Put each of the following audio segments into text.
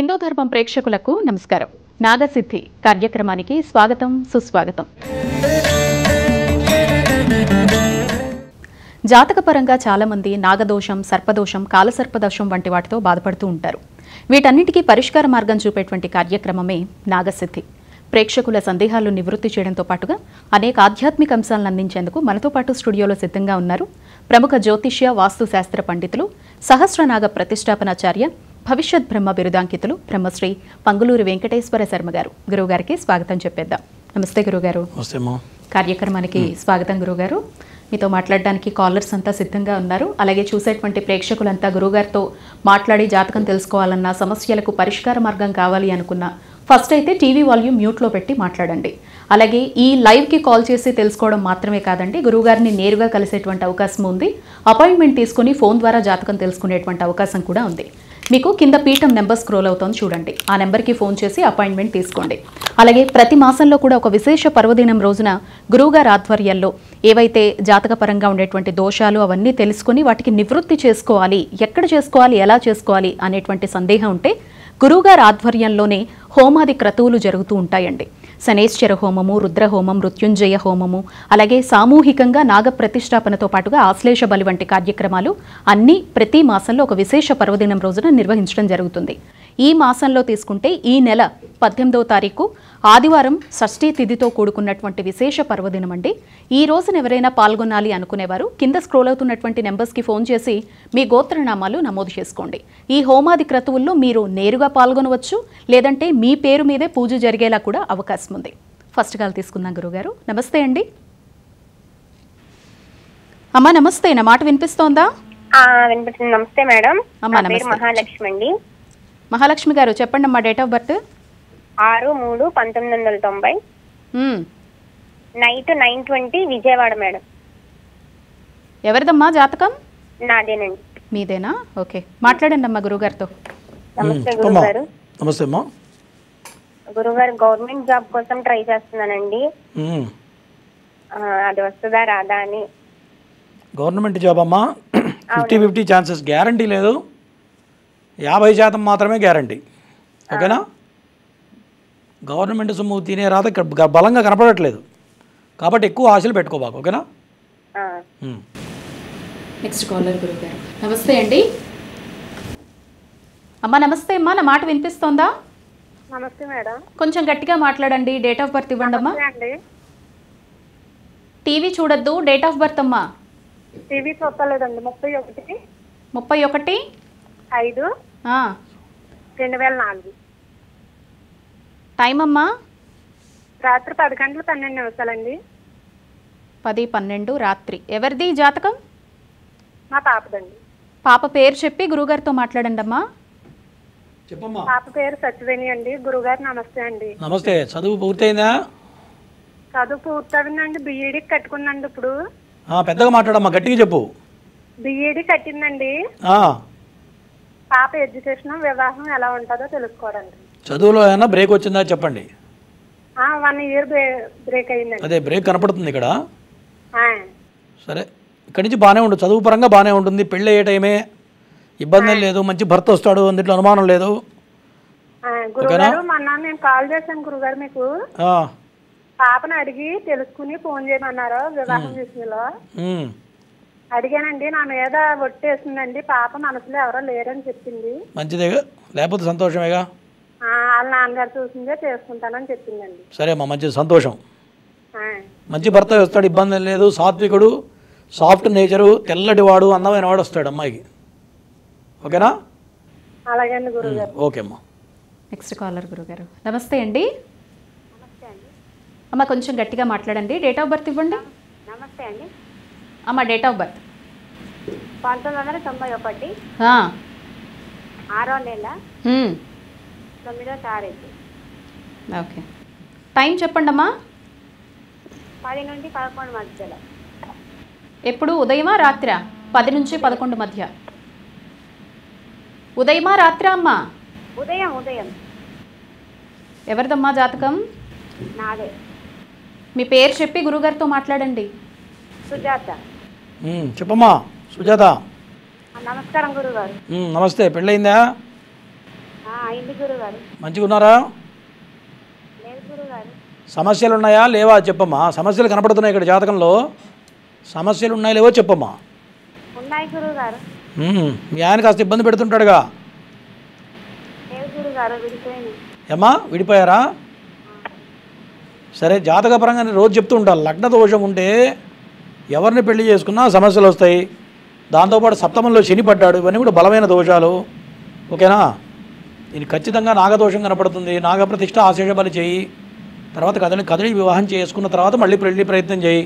హిందూ ధర్మం ప్రేక్షకులకు నమస్కారం. నాగసిద్ధి కార్యక్రమానికి స్వాగతం, సుస్వాగతం. జాతకపరంగా చాలామంది నాగదోషం, సర్పదోషం, కాలసర్పదోషం వంటి వాటితో బాధపడుతూ ఉంటారు. వీటన్నిటికీ పరిష్కార మార్గం చూపేటువంటి కార్యక్రమమే నాగసిద్ధి. ప్రేక్షకుల సందేహాలు నివృత్తి చేయడంతో పాటుగా అనేక ఆధ్యాత్మిక అంశాలను అందించేందుకు మనతో పాటు స్టూడియోలో సిద్ధంగా ఉన్నారు ప్రముఖ జ్యోతిష్య, వాస్తుశాస్త్ర పండితులు, సహస్రనాగ ప్రతిష్టాపనాచార్య, భవిష్యత్ బ్రహ్మ బిరుదాంకితులు బ్రహ్మశ్రీ పంగులూరి వెంకటేశ్వర శర్మ గారు. గురువుగారికి స్వాగతం చెప్పేద్దాం. నమస్తే గురువుగారు. కార్యక్రమానికి స్వాగతం గురువుగారు. మీతో మాట్లాడడానికి కాలర్స్ అంతా సిద్ధంగా ఉన్నారు. అలాగే చూసేటువంటి ప్రేక్షకులంతా గురువుగారితో మాట్లాడి జాతకం తెలుసుకోవాలన్నా, సమస్యలకు పరిష్కార మార్గం కావాలి అనుకున్నా ఫస్ట్ అయితే టీవీ వాల్యూమ్ మ్యూట్లో పెట్టి మాట్లాడండి. అలాగే ఈ లైవ్కి కాల్ చేసి తెలుసుకోవడం మాత్రమే కాదండి, గురువుగారిని నేరుగా కలిసేటువంటి అవకాశం ఉంది. అపాయింట్మెంట్ తీసుకుని ఫోన్ ద్వారా జాతకం తెలుసుకునేటువంటి అవకాశం కూడా ఉంది. మీకు కింద పీఠం నెంబర్ స్క్రోల్ అవుతుంది చూడండి, ఆ నెంబర్కి ఫోన్ చేసి అపాయింట్మెంట్ తీసుకోండి. అలాగే ప్రతి మాసంలో కూడా ఒక విశేష పర్వదినం రోజున గురువుగారి ఆధ్వర్యంలో ఏవైతే జాతకపరంగా ఉండేటువంటి దోషాలు అవన్నీ తెలుసుకుని వాటికి నివృత్తి చేసుకోవాలి, ఎక్కడ చేసుకోవాలి, ఎలా చేసుకోవాలి అనేటువంటి సందేహం ఉంటే గురువుగారి ఆధ్వర్యంలోనే హోమాది క్రతువులు జరుగుతూ ఉంటాయండి. శనేశ్వర హోమము, రుద్రహోమం, మృత్యుంజయ హోమము, అలాగే సామూహికంగా నాగ ప్రతిష్టాపనతో పాటుగా ఆశ్లేష బలి వంటి కార్యక్రమాలు అన్నీ ప్రతి మాసంలో ఒక విశేష పర్వదినం రోజున నిర్వహించడం జరుగుతుంది. ఈ మాసంలో తీసుకుంటే ఈ నెల 18వ తారీఖు ఆదివారం షష్ఠీ తిథితో కూడుకున్నటువంటి విశేష పర్వదినం అండి. ఈ రోజున ఎవరైనా పాల్గొనాలి అనుకునేవారు కింద స్క్రోల్ అవుతున్నటువంటి నెంబర్స్కి ఫోన్ చేసి మీ గోత్రనామాలు నమోదు చేసుకోండి. ఈ హోమాది క్రతువుల్లో మీరు నేరుగా పాల్గొనవచ్చు, లేదంటే మీ పేరు మీదే పూజ జరిగేలా కూడా అవకాశం ఉంది. ఫస్ట్ కాల్ తీసుకుందాం గురుగారు. నమస్తే అండి. అమ్మా నమస్తే, నా మాట వినిపిస్తోందా? వినిపిస్తుంది. నమస్తే మేడం. అమ్మా నమస్తే. మహాలక్ష్మి అండి. మహాలక్ష్మి గారు చెప్పండి అమ్మా, date of birth? 6/3/1990 night 9:20 Vijayawada madam. ఎవరిదమ్మా జాతకం? నాదేనండి. మీదేనా? ఓకే, మాట్లాడండి అమ్మా గురుగారితో. నమస్తే గురుగారు. నమస్తే అమ్మా. గురుగారు, గవర్నమెంట్ జాబ్ కోసం ట్రై చేస్తున్నానండి. అది వస్తుందా రాదా అని. గవర్నమెంట్ జాబ్ అమ్మా, 50-50 ఛాన్సెస్, గ్యారంటీ లేదు. 50% మాత్రమే గ్యారంటీ. ఓకేనా? గవర్నమెంట్ సొమ్ము తినే రాత ఇక్కడ బలంగా కనపడట్లేదు, కాబట్టి ఎక్కువ ఆశలు పెట్టుకోబాకు. ఓకేనా? నెక్స్ట్ కాలర్ గురుగారు. నమస్తే అండి. అమ్మా నమస్తే అమ్మా, నా మాట వినిపిస్తోందా? నమస్తే మేడం. కొంచెం గట్టిగా మాట్లాడండి. డేట్ ఆఫ్ బర్త్ ఇవ్వండి అమ్మా. టీవీ చూడొద్దు, డేట్ ఆఫ్ బర్త్ అమ్మా. టీవీ చూడలేదండి. 31/5/2004. టైం అమ్మా? రాత్రి 10:12 10-12 రాత్రి. ఎవరిది జాతకం? మా పాపదండి. పాప పేరు చెప్పి గురుగారితో మాట్లాడండి అమ్మా. చెప్పమ్మా. పాప పేరు సత్యవేణి అండి. గురుగారు నమస్తే అండి. నమస్తే. చదువు పూర్తయిందా? చదువు పూర్తయిందండి. బిఈడి కట్టుకుందండి. ఇప్పుడు పెద్దగా మాట్లాడమ్మా, గట్టిగా చెప్పు. బిఈడి కట్టిందండి. పాప ఎడ్యుకేషన్, వివాహం ఎలా ఉంటుందో తెలుసుకోవడానికి. చదువులో ఏమైనా బ్రేక్ వచ్చిందా చెప్పండి. 1 ఇయర్ బ్రేక్ అయిందండి. అదే బ్రేక్ కనపడుతుంది ఇక్కడ. సరే, ఇక్కడి నుంచి బాగానే ఉంటుంది, చదువు పరంగా బాగానే ఉంటుంది. పెళ్ళి అయ్యే టైమే, ఇబ్బంది లేదు, మంచి భర్త వస్తాడు, అందులో అనుమానం లేదు. గురుగారు, మొన్న నేను కాల్ చేశాను గురుగారు మీకు. పాపను అడిగి తెలుసుకుని ఫోన్ చేయమన్నారు వివాహం విషయంలో. అడిగానండి, నా మీద ఒట్టేసిందండి. పాప మనసులో ఎవరో లేరని చెప్పింది. మంచిదేగా, లేకపోతే సంతోషమేగా. వాళ్ళ నాన్నగారు చూసిందే చేసుకుంటానని చెప్పిందండి. సరే అమ్మా, మంచిది, సంతోషం. మంచి భర్త వస్తాడు, ఇబ్బంది లేదు. సాత్వికుడు, సాఫ్ట్ నేచరు, తెల్లటి వాడు, అందమైన వాడు వస్తాడు అమ్మాయికి. ఓకేనా? అలాగే అండి గురుగారు. ఓకే అమ్మా. నెక్స్ట్ కాలర్ గురుగారు. నమస్తే అండి. అమ్మ కొంచెం గట్టిగా మాట్లాడండి. డేట్ ఆఫ్ బర్త్ ఇవ్వండి. నమస్తే అండి. అమ్మ డేట్ ఆఫ్ బర్త్? 1991 6వ నెల 9వ తారీఖు. ఓకే, టైం చెప్పండి అమ్మా. 10 నుండి 11 మధ్యలో. ఎప్పుడు ఉదయమా రాత్రా? 10 నుంచి 11 మధ్య. ఉదయమా రాత్రా అమ్మా? ఉదయం. ఎవరిదమ్మా జాతకం? నాదే. మీ పేరు చెప్పి గురుగారితో మాట్లాడండి. సుజాత. చెప్పమ్మా సుజాత. నమస్కారం గురుగారు. నమస్తే. పెళ్ళయిందా? అయింది గురుగారు. మంచిగా ఉన్నారా? లేదు గురుగారు. సమస్యలు ఉన్నాయా లేవా చెప్పమ్మా. సమస్యలు కనపడుతున్నాయి ఇక్కడ జాతకంలో. సమస్యలు ఉన్నాయా లేవో చెప్పమ్మా. ఉన్నాయి గురుగారు. మీ ఆయన కాస్త ఇబ్బంది పెడుతుంటాడుగా. లేదు గురుగారు, విడిపోయింది. ఏమ్మా విడిపోయారా? సరే, జాతకపరంగా నేను రోజు చెప్తూ ఉంటాను, లగ్న దోషం ఉంటే ఎవరిని పెళ్లి చేసుకున్నా సమస్యలు వస్తాయి. దాంతోపాటు సప్తమంలో శని పడ్డాడు, ఇవన్నీ కూడా బలమైన దోషాలు. ఓకేనా? ఇది ఖచ్చితంగా నాగదోషం కనపడుతుంది. నాగప్రతిష్ఠ ఆశేష బలి చేయి, తర్వాత కదలి వివాహం చేసుకున్న తర్వాత మళ్ళీ పెళ్లి ప్రయత్నం చేయి.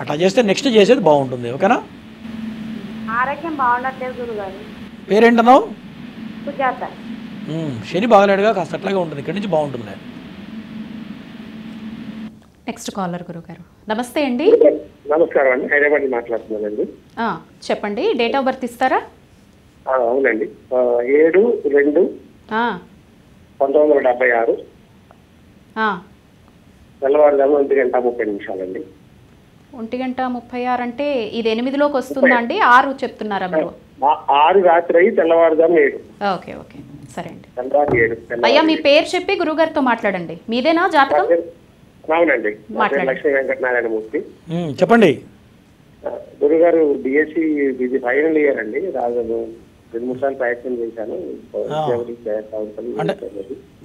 అట్లా చేస్తే నెక్స్ట్ చేసేది బాగుంటుంది. ఓకేనా? ఆరోగ్యం బాగుండట్లేదు గురుగారు. పేరేంటన్నావు? సుజాత. శని బాగలేడుగా, కాస్త అట్లాగే ఉంటుంది. ఇక్కడి నుంచి బాగుంటుంది. నెక్స్ట్ కాలర్ గురుగారు. నమస్తే అండి. నమస్కారం అండి, హైదరాబాద్ మాట్లాడుతున్నానండి. చెప్పండి, డేట్ ఆఫ్ బర్త్ ఇస్తారా? అవునండి, 7/2/1976 తెల్లవారుజాము 1:30 1:30 అంటే ఇది 8లోకి వస్తుందా అండి? 6 చెప్తున్నారా మీరు? 6 రాత్రి అయ్యి తెల్లవారుజాము 7. ఓకే ఓకే, సరే అండి. తెల్లవారు 7. అయ్యా మీ పేరు చెప్పి గురుగారితో మాట్లాడండి. మీదేనా జాతకం? అవునండి, మాట్లాడండి. లక్ష్మీ వెంకటనారాయణమూర్తి. చెప్పండి. గురుగారు బిఎస్సి ఇది ఫైనల్ ఇయర్ అండి. రాజు 2-3 సార్లు ప్రయత్నం చేశాను. అంటే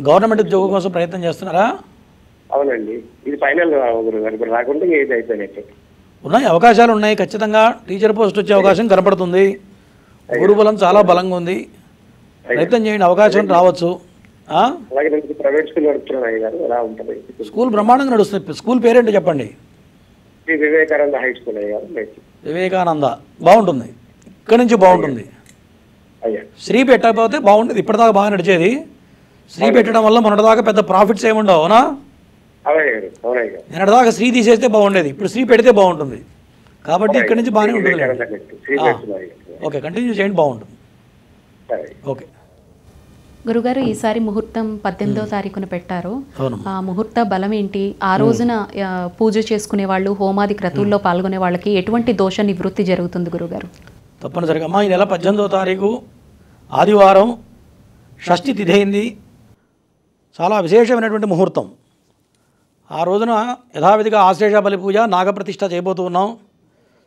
గవర్నమెంట్ ఉద్యోగం కోసం ప్రయత్నం చేస్తున్నారా? అవునండి, ఇది ఫైనల్ గురుగారు. ఇప్పుడు రాకుండా ఏది అయిపోయినట్టు. ఉన్నాయి, అవకాశాలు ఉన్నాయి. ఖచ్చితంగా టీచర్ పోస్ట్ వచ్చే అవకాశం కనపడుతుంది. గురుబలం చాలా బలంగా ఉంది. ప్రయత్నం చేయండి, అవకాశం రావచ్చు. అలాగే నేను ప్రైవేట్ స్కూల్ నడుపుతున్నాను అయ్యగారు, ఎలా ఉంటుంది? స్కూల్ బ్రహ్మాండంగా నడుస్తుంది. స్కూల్ పేరేంటో చెప్పండి. శ్రీ వివేకానంద హై స్కూల్ అయ్యారు. వివేకానంద బాగుంటుంది, ఇక్కడి నుంచి బాగుంటుంది. శ్రీ పెట్టకపోతే బాగుంటుంది. ఇప్పటిదాకా బాగా నడిచేది. శ్రీ పెట్టడం వల్ల మొన్నటిదాకా పెద్ద ప్రాఫిట్స్ ఏముండవు. అవునా? నిన్నటిదాకా శ్రీ తీసేస్తే బాగుండేది, ఇప్పుడు శ్రీ పెడితే బాగుంటుంది. కాబట్టి ఇక్కడి నుంచి బాగానే ఉంటుంది. ఓకే, కంటిన్యూ చేయండి, బాగుంటుంది. ఓకే గురుగారు, ఈసారి ముహూర్తం 18వ తారీఖున పెట్టారు. ఆ ముహూర్త బలం ఏంటి? ఆ రోజున పూజ చేసుకునే వాళ్ళు, హోమాది క్రతువుల్లో పాల్గొనే వాళ్ళకి ఎటువంటి దోష నివృత్తి జరుగుతుంది గురుగారు? తప్పనిసరిగా అమ్మా, ఈ నెల 18వ తారీఖు ఆదివారం, షష్ఠి తిథి అయింది. చాలా విశేషమైనటువంటి ముహూర్తం. ఆ రోజున యథావిధిగా ఆశ్లేష బలి పూజ, నాగప్రతిష్ఠ చేయబోతూ ఉన్నాం.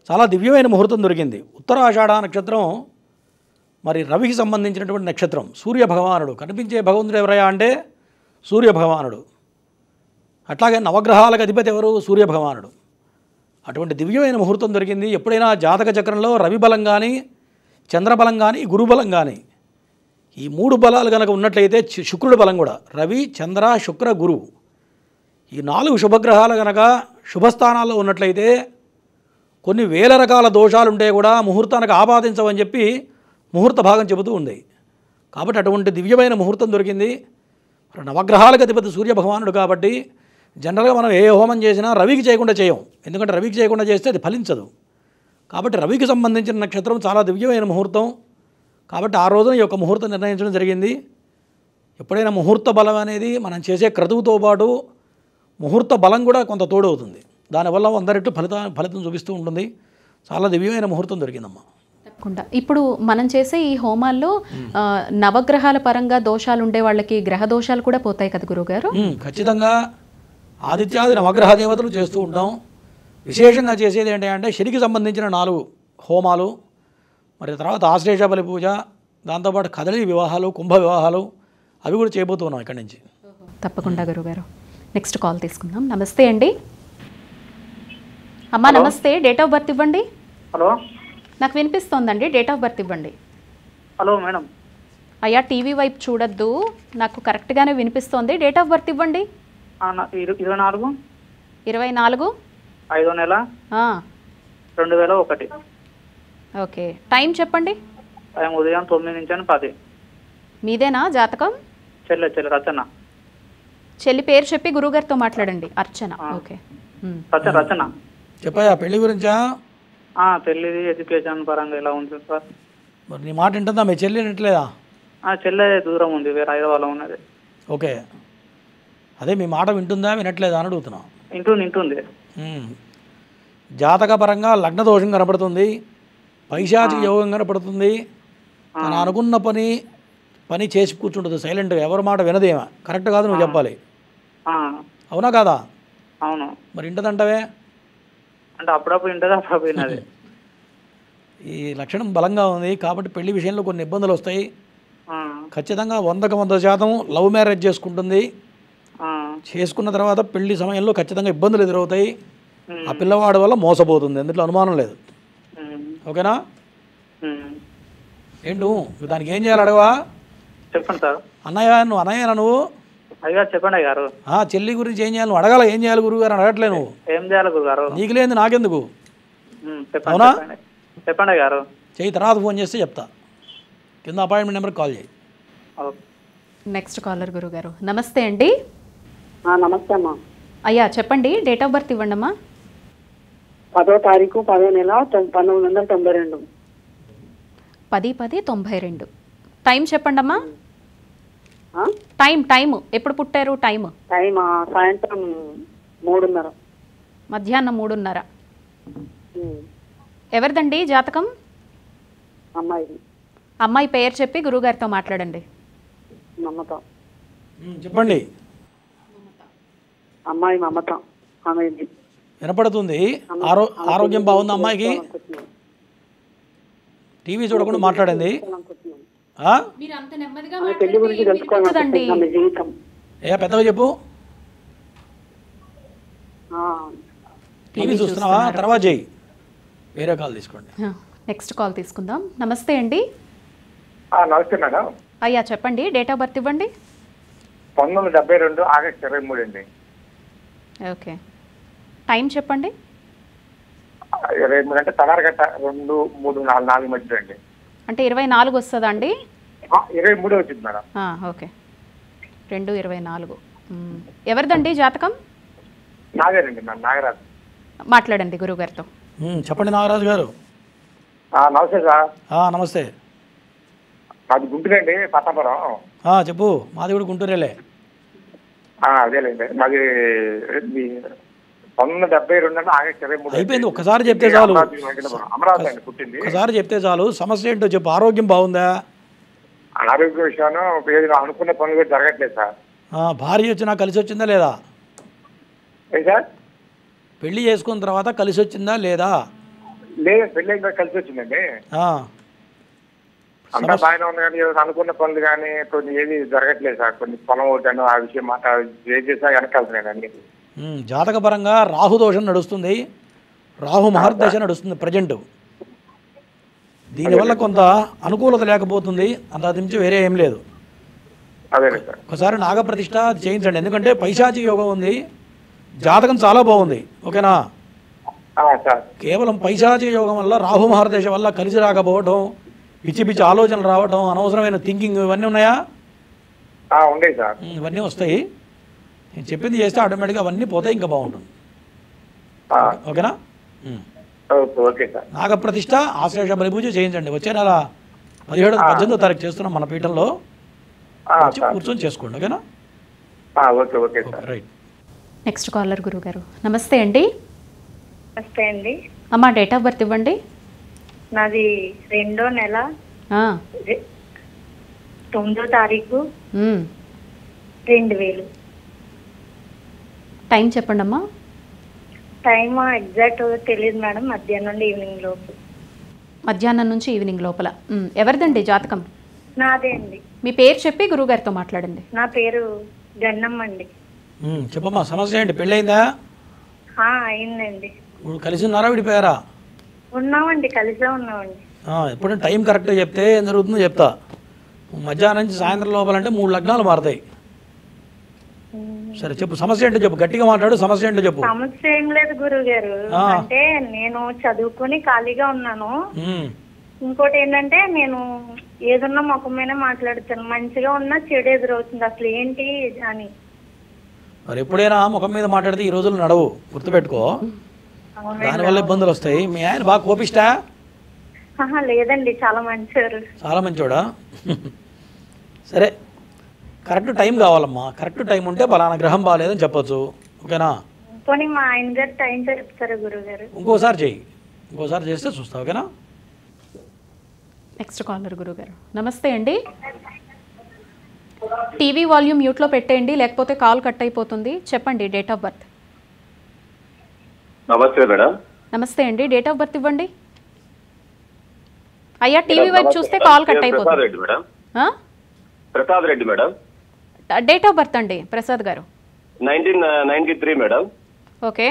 చాలా దివ్యమైన ముహూర్తం దొరికింది. ఉత్తరాషాఢ నక్షత్రం మరి రవికి సంబంధించినటువంటి నక్షత్రం. సూర్య భగవానుడు కనిపించే భగవంతుడు ఎవరయ్యా అంటే సూర్య భగవానుడు. అట్లాగే నవగ్రహాలకు అధిపతి ఎవరు? సూర్య భగవానుడు. అటువంటి దివ్యమైన ముహూర్తం దొరికింది. ఎప్పుడైనా జాతక చక్రంలో రవి బలం కానీ, చంద్రబలం కానీ, గురుబలం కానీ, ఈ 3 బలాలు కనుక ఉన్నట్లయితే, శుక్రుడు బలం కూడా, రవి, చంద్ర, శుక్ర, గురువు, ఈ 4 శుభగ్రహాలు కనుక శుభస్థానాల్లో ఉన్నట్లయితే కొన్ని వేల రకాల దోషాలు ఉంటే కూడా ముహూర్తానికి ఆపాదించవని చెప్పి ముహూర్త భాగం చెబుతూ ఉంది. కాబట్టి అటువంటి దివ్యమైన ముహూర్తం దొరికింది. నవగ్రహాలకు అధిపతి సూర్య భగవానుడు కాబట్టి జనరల్గా మనం ఏ హోమం చేసినా రవికి చేయకుండా చేయం. ఎందుకంటే రవికి చేయకుండా చేస్తే అది ఫలించదు. కాబట్టి రవికి సంబంధించిన నక్షత్రం చాలా దివ్యమైన ముహూర్తం. కాబట్టి ఆ రోజున ఈ యొక్క ముహూర్తం నిర్ణయించడం జరిగింది. ఎప్పుడైనా ముహూర్త బలం అనేది మనం చేసే క్రతువుతో పాటు ముహూర్త బలం కూడా కొంత తోడవుతుంది. దానివల్ల 100 రెట్లు ఫలితం చూపిస్తూ ఉంటుంది. చాలా దివ్యమైన ముహూర్తం దొరికిందమ్మా. తప్పకుండా. ఇప్పుడు మనం చేసే ఈ హోమాల్లో నవగ్రహాల పరంగా దోషాలు ఉండే వాళ్ళకి గ్రహ దోషాలు కూడా పోతాయి కదా గురుగారు? ఖచ్చితంగా ఆదిత్యాది నవగ్రహ దేవతలు చేస్తూ ఉంటాం. విశేషంగా చేసేది ఏంటంటే శనికి సంబంధించిన 4 హోమాలు, మరి తర్వాత ఆశ్లేష బలి పూజ, దాంతోపాటు కదలి వివాహాలు, కుంభ వివాహాలు, అవి కూడా చేయబోతున్నాం ఇక్కడి నుంచి. తప్పకుండా గురుగారు. నెక్స్ట్ కాల్ తీసుకుందాం. నమస్తే అండి. అమ్మా నమస్తే, డేట్ ఆఫ్ బర్త్ ఇవ్వండి. హలో, నాకు వినిపిస్తోందండి, డేట్ ఆఫ్ బర్త్ ఇవ్వండి. Hello madam. అయ్యా టీవీ వైపు చూడొద్దు, నాకు కరెక్ట్గానే వినిపిస్తోంది. డేట్ ఆఫ్ బర్త్ ఇవ్వండి. 24 24 5వ నెల 2001. ఓకే, టైం చెప్పండి. టైం ఉదయం 9 నుంచి 10. మీదేనా జాతకం? చెల్లె రచన. చెల్లి పేరు చెప్పి గురుగారితో మాట్లాడండి. అర్చన. ఓకే, రచన. చెప్పాయా పెళ్లి గురించా? పెళ్ళిది ఎడ్యుకేషన్ పరంగా ఎలా ఉంటుంది సార్? మరి నీ మాట వింటుందా? మీ చెల్లి వినట్లేదా? చెల్లె దూరం ఉంది, వేరే హైదరాబాద్లో ఉన్నది. ఓకే, అదే మీ మాట వింటుందా వినట్లేదా అని అడుగుతున్నా. వింటుంది. జాతక పరంగా లగ్న దోషం కనపడుతుంది, పైశాచిక యోగం కనపడుతుంది. తను అనుకున్న పని పని చేసి కూర్చుంటుంది సైలెంట్గా, ఎవరి మాట వినదేమా. కరెక్ట్ కాదు, నువ్వు చెప్పాలి. అవునా కాదా? అవును. మరి ఇంటదంటవే అంటే అప్పుడప్పుడు ఇంటది, అప్పుడప్పుడు వినది. ఈ లక్షణం బలంగా ఉంది కాబట్టి పెళ్లి విషయంలో కొన్ని ఇబ్బందులు వస్తాయి. ఖచ్చితంగా 100% లవ్ మ్యారేజ్ చేసుకుంటుంది. చేసుకున్న తర్వాత పెళ్లి సమయంలో ఖచ్చితంగా ఇబ్బందులు ఎదురవుతాయి. ఆ పిల్లవాడి వల్ల మోసపోతుంది, ఎందులో అనుమానం లేదు. ఓకేనా? ఏంటు దానికి ఏం చేయాలి అడగవా? చెప్పండి సార్. అన్నయ్య, నువ్వు అన్నయ్యనా నువ్వు? అయ్యారు చెప్పండి అయ్యారు. చెల్లి గురించి ఏం చేయాలి నువ్వు అడగాల. ఏం చేయాలి గురువు గారు అడగట్లే నువ్వు. ఏం చేయాలి గురుగారు? నీకు లేదు నాకెందుకు. అవునా? చెప్పండి అయ్యారు. చెయ్యి, తర్వాత ఫోన్ చేస్తే చెప్తా. కింద అపాయింట్మెంట్ నెంబర్కి కాల్ చేయి. నెక్స్ట్ కాలర్ గురుగారు. నమస్తే అండి. నమస్తే అమ్మా. అయ్యా చెప్పండి, డేట్ ఆఫ్ బర్త్ ఇవ్వండి అమ్మా. 10వ తారీఖు 10వ నెల 1992. 10/10/92. టైం చెప్పండి అమ్మా. టైం ఎప్పుడు పుట్టారు? టైం సాయంత్రం 3:30. మధ్యాహ్నం 3:30. ఎవరిదండి జాతకం? అమ్మాయిది. అమ్మాయి పేరు చెప్పి గురుగారితో మాట్లాడండి. మమత. చెప్పండి. అమ్మాయి మమత. ఆమెది వినపడుతుంది. ఆరోగ్యం బాగుంది అమ్మాయికి? టీవీ చూడకుండా మాట్లాడింది. పెళ్లి గురించి తెలుసుకోవాలండి. జీవితం పెద్దగా చెప్పు. టీవీ చూస్తున్నావా? తర్వాత చేయి, వేరే కాల్ తీసుకోండి. నెక్స్ట్ కాల్ తీసుకుందాం. నమస్తే అండి. నమస్తే మేడం. అయ్యా చెప్పండి, డేట్ ఆఫ్ బర్త్ ఇవ్వండి. 1972 ఆగస్టు 23 అండి. ఓకే. టైం చెప్పండి. 23 అంటే తలారగట్ట 2, 3, 4 మధ్య అండి. అంటే 24 వస్తుందా అండి? 23 వచ్చింది మేడం. ఓకే. 2/24. ఎవరిదండి జాతకం? నాగేనండి, నాగరాజు. మాట్లాడండి గురుగారితో. చెప్పండి నాగరాజు గారు. నమస్తే సార్. నమస్తే. మాది గుంటూరండి, పట్టాపురం. చెప్పు. మాది కూడా గుంటూరేలే. అదేలేండి, మాది 1972 ఆగస్టు 23. అయిపోయింది, ఒక్కసారి చెప్తే చాలు. అమరావతి అండి పుట్టింది. ఒకసారి చెప్తే చాలు. సమస్య ఏంటో చెప్పు. ఆరోగ్యం బాగుందా? ఆరోగ్య విషయాన్ని అనుకున్న పనులు కూడా జరగట్లేదు సార్. భార్య వచ్చినా కలిసి వచ్చిందా లేదా? సార్ పెళ్లి చేసుకున్న తర్వాత కలిసి వచ్చిందా లేదా? లేదు, పెళ్లి కలిసి వచ్చిందండి. అంతా బాగానే ఉంది కానీ అనుకున్న పనులు కానీ కొన్ని ఏది జరగట్లేదు సార్. కొన్ని పొలం ఒకటాను, ఆ విషయం మాట ఏం చేసా వెనకాల్సినాను అన్ని. జాతకపరంగా రాహుదోషం నడుస్తుంది, రాహు మహర్దశ నడుస్తుంది ప్రజెంట్. దీనివల్ల కొంత అనుకూలత లేకపోతుంది, అంత మించి వేరే ఏం లేదు. ఒకసారి నాగప్రతిష్ఠ చేయించండి, ఎందుకంటే పైశాచి యోగం ఉంది. జాతకం చాలా బాగుంది. ఓకేనా? కేవలం పైశాచి యోగం వల్ల, రాహు మహర్దశ వల్ల కలిసి రాకపోవడం, పిచ్చి పిచ్చి ఆలోచనలు రావడం, అనవసరమైన థింకింగ్, ఇవన్నీ ఉన్నాయా? ఇవన్నీ వస్తాయి. నేను చెప్పింది చేస్తే ఆటోమేటిక్గా అవన్నీ పోతాయి, ఇంకా బాగుంటుంది. ఓకేనా? నాగప్రతిష్ఠ, ఆశ్లేష బలిపూజ చేయించండి. వచ్చే నెల 17, 18వ తారీఖు చేస్తున్నాం మన పీఠంలో. కూర్చొని చేసుకోండి. ఓకేనా? రైట్. నెక్స్ట్ కాలర్ గురుగారు. నమస్తే అండి. నమస్తే అండి. అమ్మా డేట్ ఆఫ్ బర్త్ ఇవ్వండి. నాది 2వ నెల 9వ తారీఖు 2000. టైం చెప్పండి అమ్మా. టైం ఎగ్జాక్ట్ తెలియదు మేడం. మధ్యాహ్నం నుండి ఈవినింగ్ లోపు. మధ్యాహ్నం నుంచి ఈవినింగ్ లోపల. ఎవరిదండి జాతకం? నాదే అండి. మీ పేరు చెప్పి గురుగారితో మాట్లాడండి. నా పేరు గన్నమ్మ అండి. చెప్పమ్మా, సమస్య ఏంటి? పెళ్ళయిందా? అయిందండి. కలిసి ఉన్నారా, విడిపోయారా? ఉన్నామండి, కలిసే ఉన్నామండి. ఎప్పుడైనా టైం కరెక్ట్గా చెప్తే ఏం జరుగుతుందో చెప్తా. మధ్యాహ్నం నుంచి సాయంత్రం లోపలంటే 3 లగ్నాలు మారుతాయి. సరే చెప్పు, సమస్య ఏంటో చెప్పు. గట్టిగా మాట్లాడు, సమస్య ఏంటో చెప్పు. సమస్య ఏం లేదు గురువు గారు. అంటే నేను చదువుకొని ఖాళీగా ఉన్నాను. ఇంకోటి ఏంటంటే నేను ఏదన్నా ముఖం మీద మాట్లాడుతాను. మంచిగా ఉన్నా చెడు ఎదురవుతుంది. అసలు ఏంటి అని. మరి ఎప్పుడైనా ముఖం మీద మాట్లాడితే ఈ రోజులు నడవు, గుర్తుపెట్టుకో. దానివల్ల ఇబ్బందులు వస్తాయి. మీ ఆయన బాగా కోపిష్టా? లేదండి, చాలా మంచివారు. చాలా మంచోడా? సరే, కరెక్ట్ టైం కావాలమ్మా. కరెక్ట్ టైం ఉంటే పలానా గ్రహం బాగాలేదని చెప్పొచ్చు. ఓకేనా? పోనీ మా ఆయన గారు టైం చెప్తారా గురువు గారు? ఇంకోసారి చెయ్యి, ఇంకోసారి చేస్తే చూస్తా. ఓకేనా? నెక్స్ట్ కాలర్ గురుగారు. నమస్తే అండి. టీవీ వాల్యూమ్ మ్యూట్లో పెట్టేయండి, లేకపోతే కాల్ కట్ అయిపోతుంది. చెప్పండి డేట్ ఆఫ్ బర్త్. నమస్తే మేడం. నమస్తే అండి, డేట్ ఆఫ్ బర్త్ ఇవ్వండి. అయ్యా టీవీ వైపు చూస్తే కాల్ కట్ అయిపోతుంది. Prasad Reddy madam. Date of birth అండి ప్రసాద్ గారు. 1993 madam. Okay.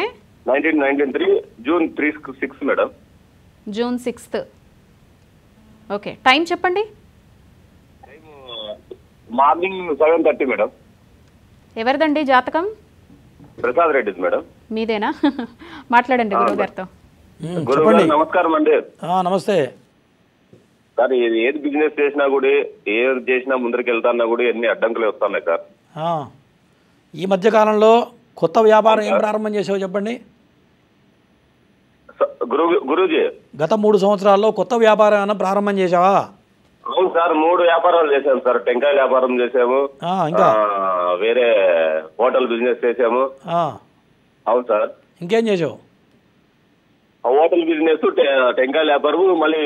1993 June 6 madam. June 6. Okay, time చెప్పండి. Morning 7:30 madam. ఎవరిదండి జాతకం? ప్రసాద్ రెడ్డి మేడం. మీదేనా? మాట్లాడండి గురువు గారితో. గురువు గారు నమస్కారం అండి. నమస్తే సార్. ఏది బిజినెస్ చేసినా కూడా, ఏది చేసినా ముందరికి వెళ్తాన్నా కూడా ఎన్ని అడ్డంకులు వస్తున్నాయి సార్. ఈ మధ్య కాలంలో కొత్త వ్యాపారం ఏం ప్రారంభం చేసావో చెప్పండి. గురూజీ, గత 3 సంవత్సరాల్లో కొత్త వ్యాపారం ఏమైనా ప్రారంభం చేసావా? అవును సార్, 3 వ్యాపారాలు చేసాము సార్. టెంకాయ వ్యాపారం చేసాము, ఇంకా వేరే హోటల్ బిజినెస్ చేసాము. అవును సార్. ఇంకేం చేసావు? హోటల్ బిజినెస్, టెంకాయ వ్యాపారం, మళ్ళీ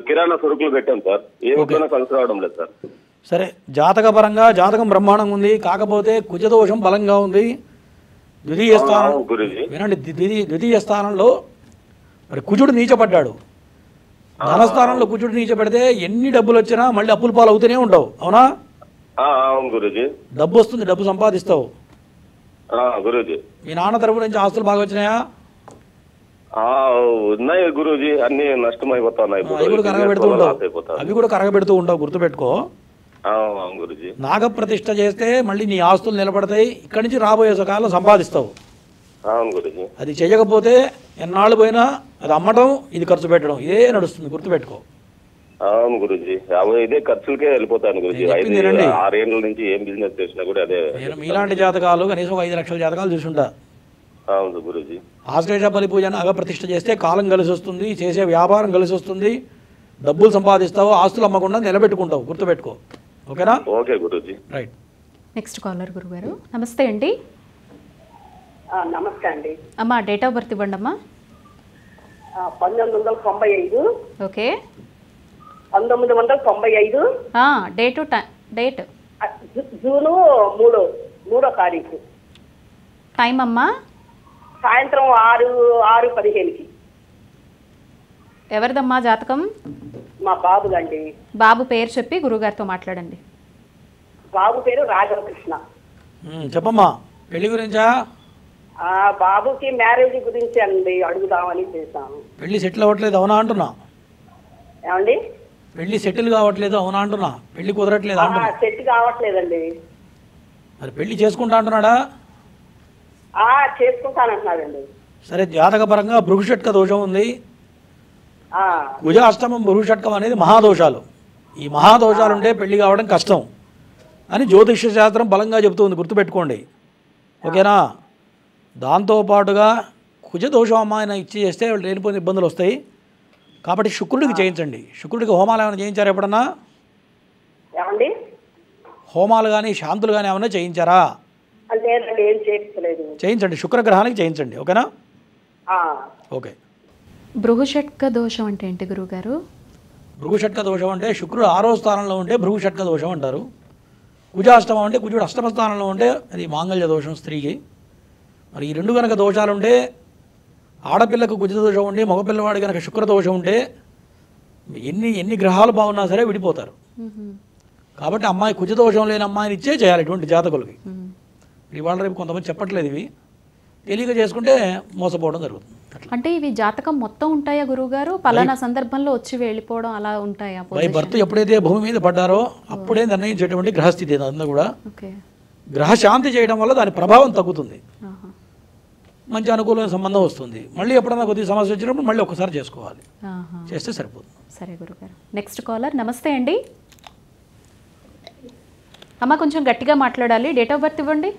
కిరాణా సరుకులు పెట్టాం సార్. ఏమైనా కలిసి రావడం లేదు సార్. సరే, జాతకపరంగా జాతకం బ్రహ్మాండంగా ఉంది, కాకపోతే కుజదోషం బలంగా ఉంది. ద్వితీయ స్థానం వినండి, ద్వితీయ స్థానంలో మరి కుజుడు నీచపడ్డాడు. ధనస్థానంలో కుజుడు నీచపడితే ఎన్ని డబ్బులు వచ్చినా మళ్ళీ అప్పుల పాలు అవుతూనే ఉండవు. అవునా? అవును గురూజీ. డబ్బు వస్తుంది, డబ్బు సంపాదిస్తావు. గురూజీ, మీ నాన్న తరపు నుంచి ఆస్తులు బాగా వచ్చినాయా? ఉన్నాయి గురూజీ, అన్ని నష్టం అయిపోతున్నాయి. అవి కూడా కరగబెడుతూ ఉంటావు, గుర్తుపెట్టుకో. గురూజీ, నాగప్రతిష్ఠ చేస్తే మళ్ళీ నీ ఆస్తులు నిలబడతాయి, ఇక్కడి నుంచి రాబోయే సకాలం సంపాదిస్తావు. అవును గురూజీ. అది చేయకపోతే ఎన్నాళ్ళు పోయినా అది అమ్మటం, ఇది ఖర్చు పెట్టడం, ఇదే నడుస్తుంది, గుర్తుపెట్టుకో. అవును గురూజీ, ఇదే ఖర్చులకే వెళ్ళిపోతాను గురూజీ. 6 ఏళ్ళ నుంచి ఏం బిజినెస్ చేసినా కూడా అదే. నేను మీలాంటి జాతకాలు కనీసం 5 లక్షల జాతకాలు చూసుంటా. అవును గురూజీ. ఆశ్లేష బలి పూజ నాగప్రతిష్ఠ చేస్తే కాలం కలిసి వస్తుంది, చేసే వ్యాపారం కలిసి వస్తుంది, డబ్బులు సంపాదిస్తావు, ఆస్తులు అమ్మకుండా నిలబెట్టుకుంటావు, గుర్తుపెట్టుకో. ఓకేనా? ఓకే గురూజీ. రైట్. నెక్స్ట్ కాలర్ గురుగారు. నమస్తే అండి. నమస్తే అండి. అమ్మా డేట్ ఆఫ్ బర్త్ ఇవ్వండి అమ్మా. 1995. ఓకే. 1995 డేట్ జూను 3వ తారీఖు. టైం అమ్మా? సాయంత్రం 6:15కి. ఎవరిదమ్మా జాతకం? మా బాబుదండి. బాబు పేరు చెప్పి గురుగారితో మాట్లాడండి. బాబు పేరు రాఘవకృష్ణ. చెప్పమ్మా, పెళ్లి గురించా? బాబుకి మ్యారేజ్ గురించి అండి అడుగుదామని చేశాను. పెళ్లి సెటిల్ అవ్వట్లేదు, అవునా అంటున్నా? ఏమండి? పెళ్లి సెటిల్ కావట్లేదు, అవునా అంటున్నా? పెళ్లి కుదరట్లేదు అంటున్నా? సెట్ కావట్లేదండి. మరి పెళ్లి చేసుకుంటా అంటున్నాడా? చేసుకుంటానంటున్నాడండి. సరే, జాతకపరంగా భృగుషట్క దోషం ఉంది. కుజ అష్టమం భృగుషట్కం అనేది మహాదోషాలు. ఈ మహాదోషాలు ఉంటే పెళ్లి కావడం కష్టం అని జ్యోతిష్య శాస్త్రం బలంగా చెబుతుంది, గుర్తుపెట్టుకోండి. ఓకేనా? దాంతోపాటుగా కుజదోషం అమ్మాయిన ఇచ్చి చేస్తే వాళ్ళు లేనిపోయిన ఇబ్బందులు వస్తాయి. కాబట్టి శుక్రుడికి చేయించండి. శుక్రుడికి హోమాలు ఏమైనా చేయించారా ఎప్పుడన్నా? ఏమండి? హోమాలు కానీ శాంతులు కానీ ఏమైనా చేయించారా? చేయించండి, శుక్రగ్రహానికి చేయించండి. ఓకేనా? ఓకే. భృగుషట్క దోషం అంటే ఏంటి గురువుగారు? భృగుషట్క దోషం అంటే శుక్రుడు 6వ స్థానంలో ఉంటే భృగుషట్క దోషం అంటారు. కుజాష్టమం అంటే కుజుడు 8వ స్థానంలో ఉంటే అది మాంగళ్య దోషం స్త్రీకి. మరి ఈ 2 కనుక దోషాలు ఉంటే, ఆడపిల్లకు కుజ దోషం ఉండి మగపిల్లవాడి కనుక శుక్ర దోషం ఉంటే ఎన్ని గ్రహాలు బాగున్నా సరే విడిపోతారు. కాబట్టి అమ్మాయి కుజ దోషం లేని అమ్మాయిని ఇచ్చే చేయాలి ఇటువంటి జాతకులకి. ఇవాళ రేపు కొంతమంది చెప్పట్లేదు, ఇవి తెలియక చేసుకుంటే మోసపోవడం జరుగుతుంది. అంటే ఇవి జాతకం మొత్తం ఉంటాయా గురువుగారు? పలానా సందర్భంలో వచ్చి వెళ్ళిపోవడం అలా ఉంటాయా? భర్త ఎప్పుడైతే భూమి మీద పడ్డారో అప్పుడే నిర్ణయించేటువంటి గ్రహస్థితి అంతా కూడా. గ్రహశాంతి చేయడం వల్ల దాని ప్రభావం తగ్గుతుంది, మంచి అనుకూలమైన సంబంధం వస్తుంది. మళ్ళీ ఎప్పుడన్నా కొద్దిగా సమస్య వచ్చినప్పుడు మళ్ళీ ఒకసారి చేసుకోవాలి, చేస్తే సరిపోతుంది. సరే గురుగారు. Next caller. నమస్తే అండి. అమ్మ కొంచెం గట్టిగా మాట్లాడాలి. డేట్ ఆఫ్ బర్త్ ఇవ్వండి.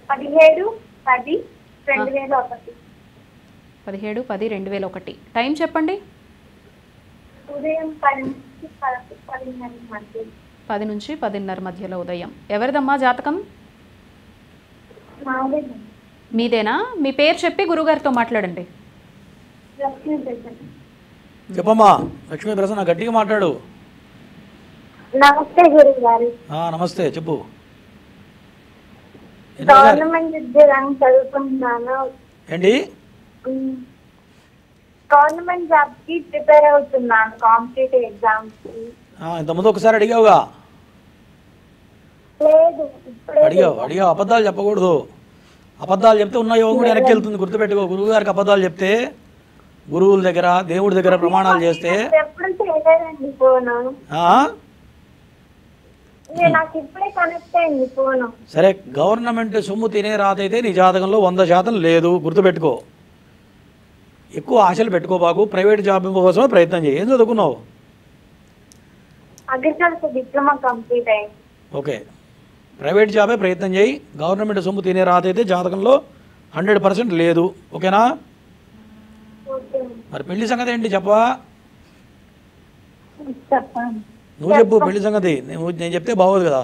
17/10/2001. 17/10/2001. టైం చెప్పండి. ఉదయం 10 నుంచి 10:30 మధ్యలో ఉదయం. ఎవరిదమ్మా జాతకం? మీదేనా? మీ పేరు చెప్పి గురుగారితో మాట్లాడండి. చెప్పమ్మా. లక్ష్మీ ప్రసన్న, గట్టిగా మాట్లాడు. నమస్తే గురువు గారు. నమస్తే, చెప్పు. గవర్నమెంట్ ఉద్యోగానికి చదువుకుంటున్నాను. ఏంటి? గవర్నమెంట్ జాబ్ కి ప్రిపేర్ అవుతున్నాను, కాంపిటేటివ్ ఎగ్జామ్స్ కి. ఇంతకుముందు ఒకసారి అడిగావుగా? లేదు, అడిగావు. అబద్ధాలు చెప్పకూడదు. అబద్ధాలు చెప్తే ఉన్న యోగం కూడా వెనక్కి వెళ్తుంది, గుర్తుపెట్టుకో. గురువు గారికి అబద్ధాలు చెప్తే, గురువుల దగ్గర దేవుడి దగ్గర ప్రమాణాలు చేస్తే ఎప్పుడు చేయలేదండి ఫోను. నాకు ఇప్పుడే కనెక్ట్ అయింది ఫోను. సరే, గవర్నమెంట్ సొమ్ము తినే రాతైతే నీ జాతకంలో 100% లేదు, గుర్తుపెట్టుకో. ఎక్కువ ఆశలు పెట్టుకోబాకు. ప్రైవేట్ జాబ్ కోసమే ప్రయత్నం చేయి. ఏం చదువుకున్నావు? అగ్రికల్చర్ డిప్లొమా కంప్లీట్ అయింది. ఓకే, ప్రైవేట్ జాబే ప్రయత్నం చేయి. గవర్నమెంట్ సొమ్ము తినే రాతైతే జాతకంలో 100% లేదు. ఓకేనా? మరి పెళ్లి సంగతి ఏంటి చెప్పవా? నువ్వు చెప్పు పెళ్లి సంగతి. నేను చెప్తే బాగోదు కదా.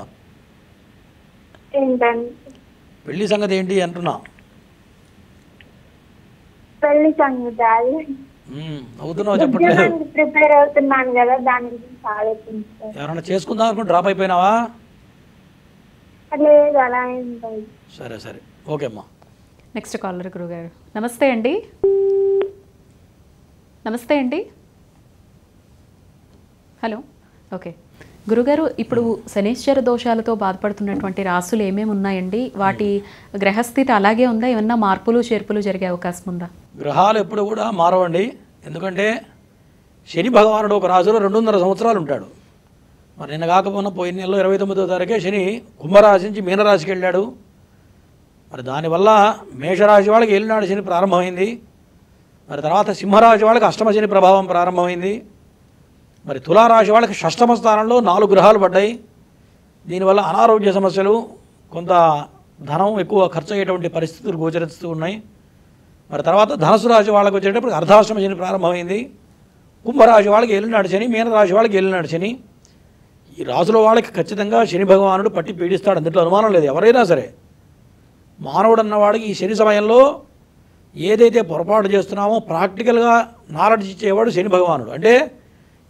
పెళ్లి సంగతి ఏంటి అంటున్నా? పెళ్లి సంగతి అవుతున్నావు చెప్పట్లేదు. ప్రిపేర్ అవుతున్నాను కదా, దాని గురించి ఆలోచించాను. ఎవరైనా చేసుకుందాం అనుకుని డ్రాప్ అయిపోయినావా? లేదు, అలా ఏం లేదు. సరే, ఓకే అమ్మా. నెక్స్ట్ కాలర్ గురుగారు. నమస్తే అండి. హలో. ఓకే గురుగారు, ఇప్పుడు శనీశ్వర దోషాలతో బాధపడుతున్నటువంటి రాసులు ఏమేమి ఉన్నాయండి? వాటి గ్రహస్థితి అలాగే ఉందా? ఏమన్నా మార్పులు చేర్పులు జరిగే అవకాశం ఉందా? గ్రహాలు ఎప్పుడు కూడా మారవండి. ఎందుకంటే శని భగవానుడు ఒక రాశిలో 2.5 సంవత్సరాలు ఉంటాడు. మరి నిన్న కాకపోయినా పోయిన నెలలో 29వ తారీఖే శని కుంభరాశి నుంచి మీనరాశికి వెళ్ళాడు. మరి దానివల్ల మేషరాశి వాళ్ళకి ఏలినాడు శని ప్రారంభమైంది. మరి తర్వాత సింహరాశి వాళ్ళకి అష్టమ శని ప్రభావం ప్రారంభమైంది. మరి తులారాశి వాళ్ళకి షష్టమ స్థానంలో 4 గ్రహాలు పడ్డాయి. దీనివల్ల అనారోగ్య సమస్యలు, కొంత ధనం ఎక్కువ ఖర్చు అయ్యేటువంటి పరిస్థితులు గోచరిస్తూ ఉన్నాయి. మరి తర్వాత ధనుసు రాశి వాళ్ళకి వచ్చేటప్పుడు అర్ధాష్టమ శని ప్రారంభమైంది. కుంభరాశి వాళ్ళకి ఏలినాడు శని, మీనరాశి వాళ్ళకి ఏలినాడు శని. ఈ రాశుల వాళ్ళకి ఖచ్చితంగా శని భగవానుడు పట్టి పీడిస్తాడు, అందులో అనుమానం లేదు. ఎవరైనా సరే మానవుడు అన్నవాడికి ఈ శని సమయంలో ఏదైతే పొరపాటు చేస్తున్నామో ప్రాక్టికల్గా నాలెడ్జ్ ఇచ్చేవాడు శని భగవానుడు. అంటే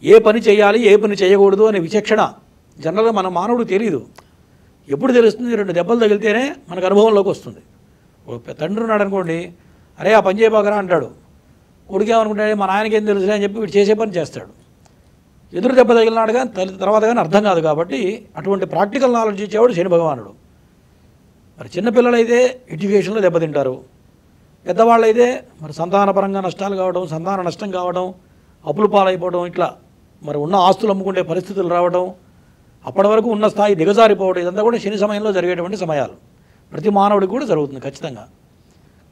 ఏ పని చేయాలి, ఏ పని చేయకూడదు అనే విచక్షణ జనరల్గా మన మానవుడు తెలియదు. ఎప్పుడు తెలుస్తుంది? 2 దెబ్బలు తగిలితేనే మనకు అనుభవంలోకి వస్తుంది. ఒక తండ్రి ఉన్నాడు అనుకోండి, అరే ఆ పని చేయబాకరా అంటాడు. కొడుకేమనుకుంటాడు, మా నాయనకి ఏం తెలుసు అని చెప్పి వీడు చేసే పని చేస్తాడు. ఎదురు దెబ్బ తగిలినాడు కానీ తర్వాత కానీ అర్థం కాదు. కాబట్టి అటువంటి ప్రాక్టికల్ నాలెడ్జ్ ఇచ్చేవాడు శని భగవానుడు. మరి చిన్నపిల్లలైతే ఎడ్యుకేషన్లో దెబ్బతింటారు. పెద్దవాళ్ళైతే మరి సంతానపరంగా నష్టాలు కావడం, సంతాన నష్టం కావడం, అప్పులు పాలైపోవడం, ఇట్లా మరి ఉన్న ఆస్తులు అమ్ముకునే పరిస్థితులు రావడం, అప్పటి వరకు ఉన్న స్థాయి దిగజారిపోవడం, ఇదంతా కూడా శని సమయంలో జరిగేటువంటి సమయాలు. ప్రతి మానవుడికి కూడా జరుగుతుంది ఖచ్చితంగా.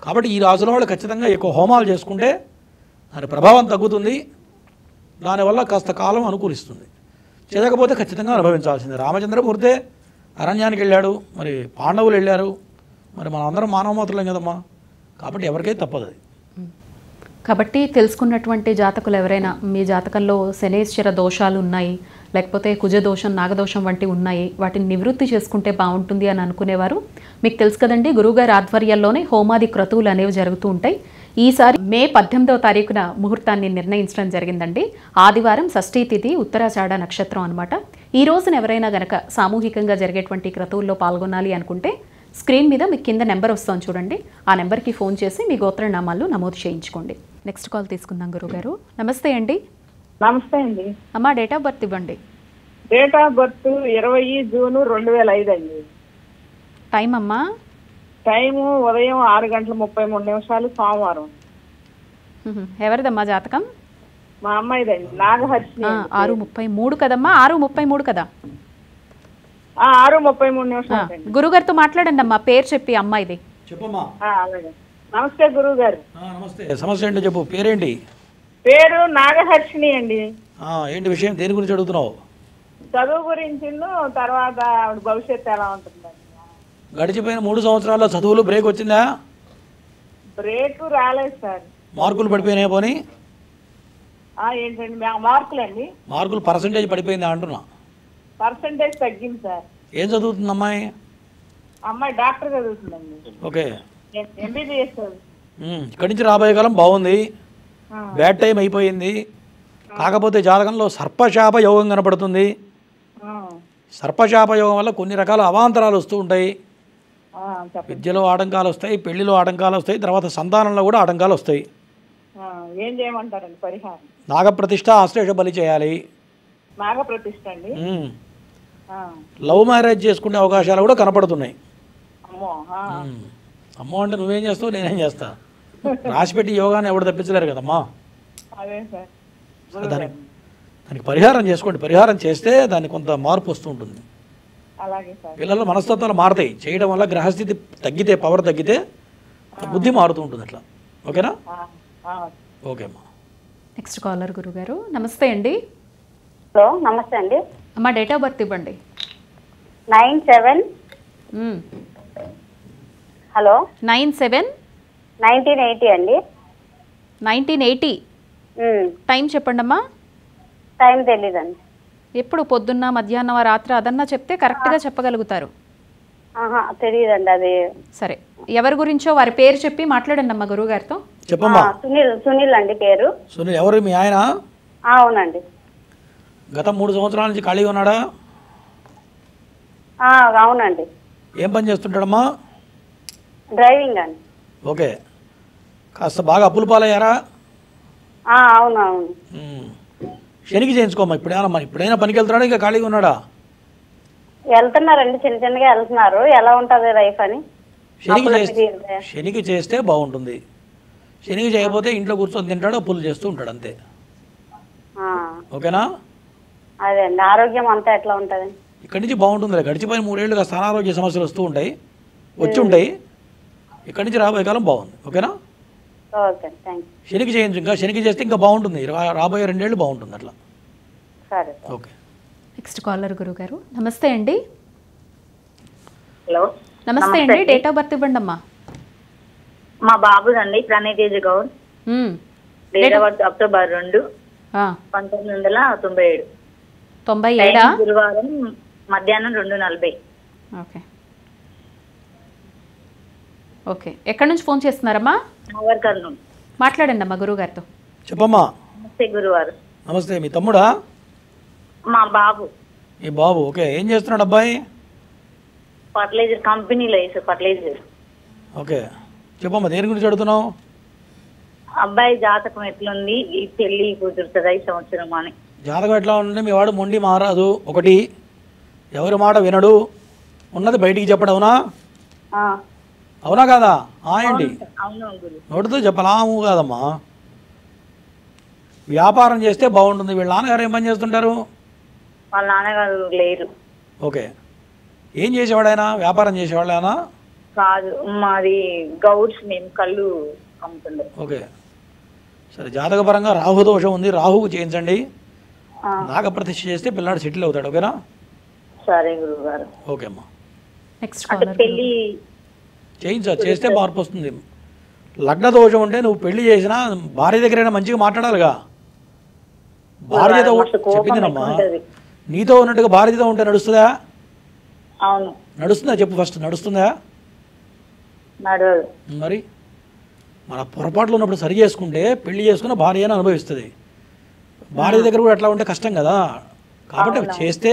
కాబట్టి ఈ రాశుల వాళ్ళు ఖచ్చితంగా ఎక్కువ హోమాలు చేసుకుంటే దాని ప్రభావం తగ్గుతుంది. దానివల్ల కాస్త కాలం అనుకూలిస్తుంది. చేయకపోతే ఖచ్చితంగా అనుభవించాల్సిందే. రామచంద్రమూర్తే అరణ్యానికి వెళ్ళాడు, మరి పాండవులు వెళ్ళారు, మరి మనం అందరం మానవమాత్రులం కదమ్మా. కాబట్టి ఎవరికైతే తప్పదు అది. కాబట్టి తెలుసుకున్నటువంటి జాతకులు ఎవరైనా మీ జాతకంలో శనేశ్వర దోషాలు ఉన్నాయి, లేకపోతే కుజదోషం, నాగదోషం వంటివి ఉన్నాయి, వాటిని నివృత్తి చేసుకుంటే బాగుంటుంది అని అనుకునేవారు మీకు తెలుసు కదండి, గురువుగారి ఆధ్వర్యంలోనే హోమాది క్రతువులు అనేవి జరుగుతూ ఉంటాయి. ఈసారి మే 18వ తారీఖున ముహూర్తాన్ని నిర్ణయించడం జరిగిందండి. ఆదివారం షష్ఠీ తిథి, ఉత్తరాషాఢ నక్షత్రం అనమాట. ఈ రోజున ఎవరైనా గనక సామూహికంగా జరిగేటువంటి క్రతువుల్లో పాల్గొనాలి అనుకుంటే స్క్రీన్ మీద మీకు కింద నెంబర్ వస్తాను చూడండి, ఆ నెంబర్కి ఫోన్ చేసి మీ గోత్రనామాలు నమోదు చేయించుకోండి. నెక్స్ట్ కాల్ తీసుకుందాం గురుగారు. నమస్తే అండి. నమస్తే అండి. అమ్మా డేట్ ఆఫ్ బర్త్ ఇవ్వండి. డేట్ ఆఫ్ బర్త్ 20 జూన్ 2005 అండి. టైం అమ్మా? టైము ఉదయం 6:33 సోమవారం. ఎవరిదమ్మా జాతకం? మా అమ్మాయిదండి, నాగహర్షిని. 6:33 కదమ్మా? 6:33 కదా? 6:33. గురుగారితో మాట్లాడండి అమ్మా, పేరు చెప్పి అమ్మాయిది చెప్పమ్మా. నమస్తే గురువు గారు. నమస్తే. సమస్య ఏంటో చెప్పు. పేరేంటి? పేరు నాగహర్షిని అండి. ఏంటి విషయం, దేని గురించి అడుగుతున్నావు? చదువు గురించి, తర్వాత భవిష్యత్తు ఎలా ఉంటుందండి. గడిచిపోయిన 3 సంవత్సరాల్లో చదువులు బ్రేక్ వచ్చిందా? బ్రేక్ రాలేదు సార్. మార్కులు పడిపోయినాయి పోనీ? ఏంటండి మార్కులండి? మార్కులు పర్సంటేజ్ పడిపోయిందా అంటున్నా. పర్సంటేజ్ తగ్గింది సార్. ఏం చదువుతుంది అమ్మాయి? అమ్మాయి డాక్టర్ చదువుతుందండి. ఓకే. ఎంబీబీఎస్. ఇక్కడి నుంచి రాబోయే కాలం బాగుంది. బ్యాడ్ టైం అయిపోయింది. కాకపోతే జాతకంలో సర్పశాప యోగం కనపడుతుంది. సర్పశాపయోగం వల్ల కొన్ని రకాల అవాంతరాలు వస్తూ ఉంటాయి. చెప్పండి. విద్యలో ఆటంకాలు వస్తాయి, పెళ్లిలో ఆటంకాలు వస్తాయి, తర్వాత సంతానంలో కూడా ఆటంకాలు వస్తాయి. ఏం చేయమంటారండి పరిహారం? నాగప్రతిష్ఠ, ఆశ్లేష బలి చేయాలి. నాగ ప్రతిష్ఠ అండి. లవ్ మ్యారేజ్ చేసుకునే అవకాశాలు కూడా కనపడుతున్నాయి. అమ్మో. అమ్మో అంటే నువ్వేం చేస్తావు, నేనేం చేస్తా. రాసిపెట్టి యోగాన్ని ఎవడు తప్పించలేరు కదమ్మా. అదే సార్. దానికి పరిహారం చేసుకోండి. పరిహారం చేస్తే దానికి కొంత మార్పు వస్తూ ఉంటుంది. అలాగే సార్. పిల్లల మనస్తత్వాలు మారుతాయి. చేయడం వల్ల గ్రహస్థితి తగ్గితే, పవర్ తగ్గితే బుద్ధి మారుతూ ఉంటుంది అట్లా. ఓకేనా? ఓకే అమ్మా. నెక్స్ట్ కాలర్ గురుగారు. నమస్తే అండి. హలో, నమస్తే అండి. అమ్మా డేట్ ఆఫ్ బర్త్ ఇవ్వండి. 97. హలో, 97/1980 అండి. 1980. టైం చెప్పండి అమ్మా. టైం తెలీదండి. ఎప్పుడు పొద్దున్న, మధ్యాహ్నం, రాత్రి అదన్నా చెప్తే కరెక్ట్గా చెప్పగలుగుతారు. తెలియదండి అది. సరే, ఎవరి గురించో వారి పేరు చెప్పి మాట్లాడండి అమ్మా గురువు గారితో. చెప్పమ్మా. సునీల్ అండి పేరు. సునీల్ ఎవరు? మీ ఆయన? అవునండి. గత 3 సంవత్సరాల నుంచి ఖాళీగా ఉన్నాడా? అవునండి. ఏం పని చేస్తుంటాడమ్మా? డ్రైవింగ్ అండి. ఓకే. కాస్త బాగా అప్పులు పాలయ్యారా? అవునవును. శనికి చేయించుకోమ్మా. ఇప్పుడైనా పనికి వెళ్తున్నాడా, ఇంకా ఖాళీగా ఉన్నాడా? వెళ్తున్నారండి, చిన్న చిన్నగా వెళ్తున్నారు. ఎలా ఉంటుంది లైఫ్ అని. శనికి చేస్తే బాగుంటుంది. శనికి చేయకపోతే ఇంట్లో కూర్చొని తింటాడు, అప్పులు చేస్తూ ఉంటాడు అంతే. ఓకేనా? అదే అండి. ఆరోగ్యం అంతా ఎట్లా ఉంటుంది? ఇక్కడి నుంచి బాగుంటుంది. గడిచిపోయిన 3 ఏళ్ళుగా అనారోగ్య సమస్యలు వస్తూ ఉంటాయి, వచ్చి ఉంటాయి. ఇక్కడి నుంచి రాబోయే కాలం బాగుంది. ఓకేనా? Okay, thank you. శనికి చేయించు. ఇంకా శనికి చేస్తే ఇంకా బాగుంటుంది. రాబోయే 2 ఏళ్ళు బాగుంటుంది అట్లా. సరే. ఓకే. నెక్స్ట్ కాలర్ గురువు గారు. నమస్తే అండి. హలో, నమస్తే అండి. డేట్ ఆఫ్ బర్త్ ఇవ్వండి అమ్మా. మా బాబుదండి Pranayateja Goud. Date of birth October 2, 1997. 97 గురువారం మధ్యాహ్నం 2:40. Okay okay. ఎక్కడి నుంచి ఫోన్ చేస్తున్నారమ్మా? కర్నూలు. మాట్లాడండి అమ్మా గురువు గారితో. చెప్పమ్మా. నమస్తే గురువారు. నమస్తే. మీ తమ్ముడా? మా బాబు. మీ బాబు. ఓకే. ఏం చేస్తున్నాడు అబ్బాయి? ఫర్టిలైజర్ కంపెనీలో ఫర్టిలైజర్. ఓకే. చెప్పమ్మా, దేని గురించి అడుగుతున్నావు? అబ్బాయి జాతకం ఎట్లుంది, ఈ పెళ్లి కుదురుతుందా ఈ సంవత్సరం అని. జాతకం ఎట్లా ఉంటే మీ వాడు మొండి మారాదు. ఒకటి, ఎవరి మాట వినడు, ఉన్నది బయటికి చెప్పడవునా? అవునా కాదా? ఏంటి నోటితో చెప్పలాము కాదమ్మా. వ్యాపారం చేస్తే బాగుంటుంది. వీళ్ళ నాన్నగారు ఏం పని చేస్తుంటారు? వాళ్ళ నాన్నగారు లేరు. ఓకే. ఏం చేసేవాడు ఆయన? వ్యాపారం చేసేవాళ్ళు ఆయన? కాదు, మాది గౌడ్స్, మేము కళ్ళు అమ్ముతుండే. ఓకే. సరే, జాతకపరంగా రాహు దోషం ఉంది. రాహుకు చేయించండి. నాగప్రతిష్ఠ చేస్తే పిల్లాడు సెటిల్ అవుతాడు. ఓకేనా? సరే గురువు గారు. ఓకే అమ్మా. నెక్స్ట్ పెళ్లి చేస్తే మార్పు వస్తుంది. లగ్న దోషం ఉంటే నువ్వు పెళ్లి చేసినా భార్య దగ్గరైనా మంచిగా మాట్లాడాలిగా. భార్యతో చెప్పిందినమ్మా, నీతో ఉన్నట్టుగా భార్యతో ఉంటే నడుస్తుందా? అవును. నడుస్తుందా చెప్పు ఫస్ట్. నడుస్తుందా? మరి మన పొరపాట్లు ఉన్నప్పుడు సరి చేసుకుంటే పెళ్లి చేసుకున్న భార్యను అనుభవిస్తుంది. భార్య దగ్గర కూడా అట్లా ఉంటే కష్టం కదా. కాబట్టి చేస్తే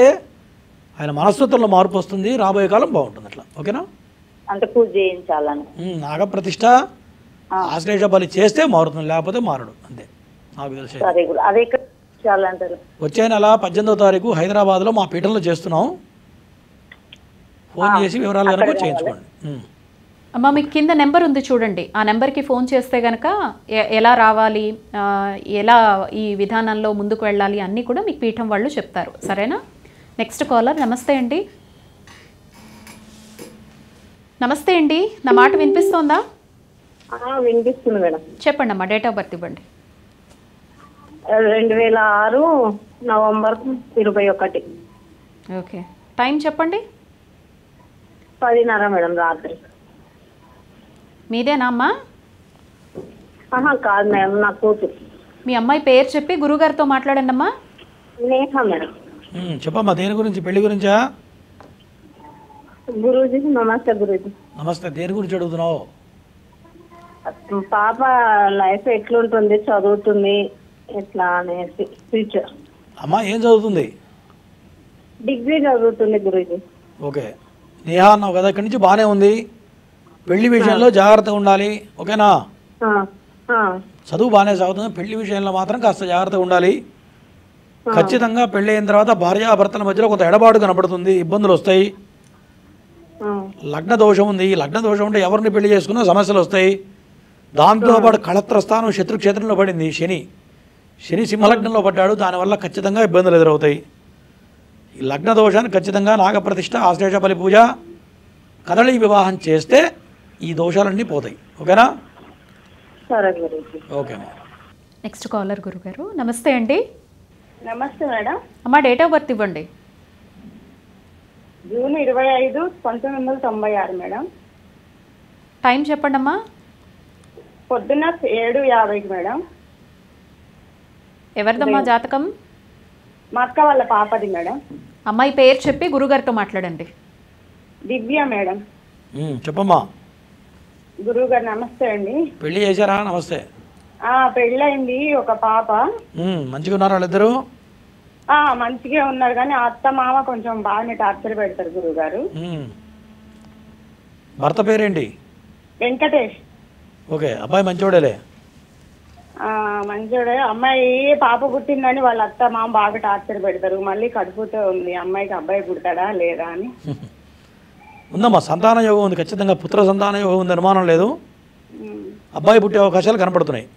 ఆయన మనస్తత్వంలో మార్పు వస్తుంది. రాబోయే కాలం బాగుంటుంది అట్లా. ఓకేనా? అంటే పూజ చేయించాలని. నాగప్రతిష్ఠ, ఆశ్లేష బలి చేస్తే మారుతుంది, లేకపోతే మారడు. అంతే నాకు తెలిసి. వచ్చే నెల 18వ తారీఖు హైదరాబాద్లో మా పీఠంలో చేస్తున్నాం. ఫోన్ చేసి వివరాలు కనుక చేయించుకోండి. అమ్మ, మీకు కింద నెంబర్ ఉంది చూడండి. ఆ నెంబర్కి ఫోన్ చేస్తే కనుక ఎలా రావాలి, ఎలా ఈ విధానంలో ముందుకు వెళ్ళాలి అన్నీ కూడా మీకు పీఠం వాళ్ళు చెప్తారు. సరేనా? Next caller. నమస్తే అండి. నమస్తే అండి. నా మాట వినిపిస్తోందా? వినిపిస్తుంది మేడం. చెప్పండి అమ్మా. డేట్ ఆఫ్ బర్త్ ఇవ్వండి. 2006 నవంబర్ 21. ఓకే. టైం చెప్పండి. 10:30 మేడం రాత్రి. మీదేనా అమ్మా? కాదు మేడం, నా కూతురు. మీ అమ్మాయి పేరు చెప్పి గురుగారితో మాట్లాడండి అమ్మా. నేహ మేడం. చెప్పమ్మా. దేని గురించి? పెళ్లి గురించా? గురూజీ నమస్తే. గురూజీ నమస్తే. దేని గురించి అడుగుతున్నావు? పాప లైఫ్ ఎట్లుంటుంది, చదువుతుంది ఎట్లా అనేసి ఫ్యూచర్. అమ్మా ఏం చదువుతుంది? డిగ్రీ చదువుతుంది గురుజీ. ఓకే, నేహా అన్నావు కదా, ఇక్కడి నుంచి బాగానే ఉంది. పెళ్లి విషయంలో జాగ్రత్తగా ఉండాలి, ఓకేనా? చదువు బాగానే సాగుతుంది, పెళ్లి విషయంలో మాత్రం కాస్త జాగ్రత్తగా ఉండాలి. ఖచ్చితంగా పెళ్ళి అయిన తర్వాత భార్యాభర్తల మధ్యలో కొంత ఎడబాటు కనపడుతుంది, ఇబ్బందులు వస్తాయి. లగ్న దోషం ఉంది, లగ్న దోషం ఉంటే ఎవరిని పెళ్లి చేసుకున్నా సమస్యలు వస్తాయి. దాంతోపాటు కళత్ర స్థానం శత్రుక్షేత్రంలో పడింది, శని సింహలగ్నంలో పడ్డాడు, దానివల్ల ఖచ్చితంగా ఇబ్బందులు ఎదురవుతాయి. ఈ లగ్న దోషాన్ని ఖచ్చితంగా నాగప్రతిష్ఠ, ఆశ్లేష బలి పూజ, కదళి వివాహం చేస్తే ఈ దోషాలన్నీ పోతాయి, ఓకేనా? సరే గురుజీ. ఓకే అమ్మా. నెక్స్ట్ కాలర్ గురుగారు. నమస్తే అండి. నమస్తే మేడం. అమ్మా డేట్ ఆఫ్ బర్త్ ఇవ్వండి. June 25, 1996 madam. టైం చెప్పండి అమ్మా. పొద్దున్న 7:50 మేడం. ఎవరిదమ్మా జాతకం? మా అక్క వాళ్ళ పాపది మేడం. అమ్మాయి పేరు చెప్పి గురుగారితో మాట్లాడండి. దివ్య మేడం. చెప్పమ్మా. గురువు గారు నమస్తే అండి. పెళ్లి చేశారా? నమస్తే. పెళ్ళయింది, ఒక పాప. మంచిగా ఉన్నారా వాళ్ళిద్దరు? మంచిగా ఉన్నారు, కానీ అత్త మామ కొంచెం బాగానే టార్చర్ పెడతారు గురువు గారు. భర్త పేరేంటి? వెంకటేష్. ఓకే, అబ్బాయి మంచోడేలే. మంచోడే. అమ్మాయి పాప పుట్టిందని వాళ్ళ అత్త మామ బాగా టార్చర్ పెడతారు. మళ్ళీ కడుపుతో ఉంది, అమ్మాయికి అబ్బాయి పుడతాడా లేదా అని. ఉందమ్మా, సంతాన యోగం ఉంది, ఖచ్చితంగా పుత్ర సంతాన యోగం ఉంది, అనుమానం లేదు. అబ్బాయి పుట్టే అవకాశాలు కనపడుతున్నాయి.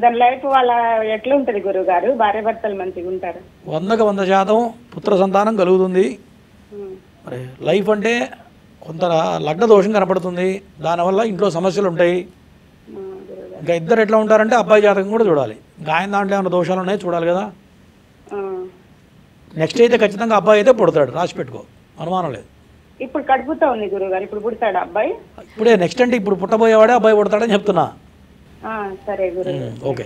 దాని లైఫ్ వాళ్ళ ఎట్లా ఉంటుంది గురువు గారు? భార్య భర్తలు మంచిగా ఉంటారు? 100% పుత్ర సంతానం కలుగుతుంది. మరి లైఫ్ అంటే కొంత లగ్న దోషం కనపడుతుంది, దానివల్ల ఇంట్లో సమస్యలు ఉంటాయి. ఇంకా ఇద్దరు ఎట్లా ఉంటారంటే అబ్బాయి జాతకం కూడా చూడాలి. ఇంకా ఆయన దాంట్లో ఏమైనా దోషాలు ఉన్నాయి చూడాలి కదా. నెక్స్ట్ అయితే ఖచ్చితంగా అబ్బాయి అయితే పుడతాడు, రాసి పెట్టుకో, అనుమానం లేదు. ఇప్పుడు కడుపుతో ఉంది గురువు గారు, ఇప్పుడు పుడతాడు అబ్బాయి? ఇప్పుడే నెక్స్ట్ అంటే ఇప్పుడు పుట్టబోయేవాడే అబ్బాయి పుడతాడని చెప్తున్నా. సరే గురువు. ఓకే.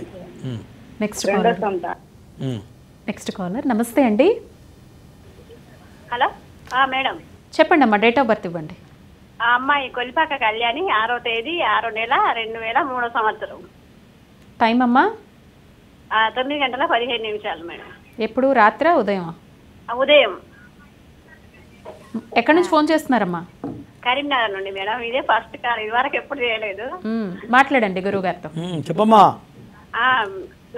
Next caller. నమస్తే అండి. హలో మేడం, చెప్పండి అమ్మా, డేట్ ఆఫ్ బర్త్ ఇవ్వండి. ఆ అమ్మాయి కొలిపాక కళ్యాణి, 6వ తేదీ 6వ నెల 2003 సంవత్సరం. టైం అమ్మా? 9:15 మేడం. ఎప్పుడు, రాత్రా ఉదయమా? ఉదయం. ఎక్కడి నుంచి ఫోన్ చేస్తున్నారమ్మా? కరీంనగర్ నుండి మేడం. ఇదే ఫస్ట్ కాల్, ఇది వరకు ఎప్పుడు చేయలేదు. మాట్లాడండి గురువు గారితో. చెప్పమ్మా.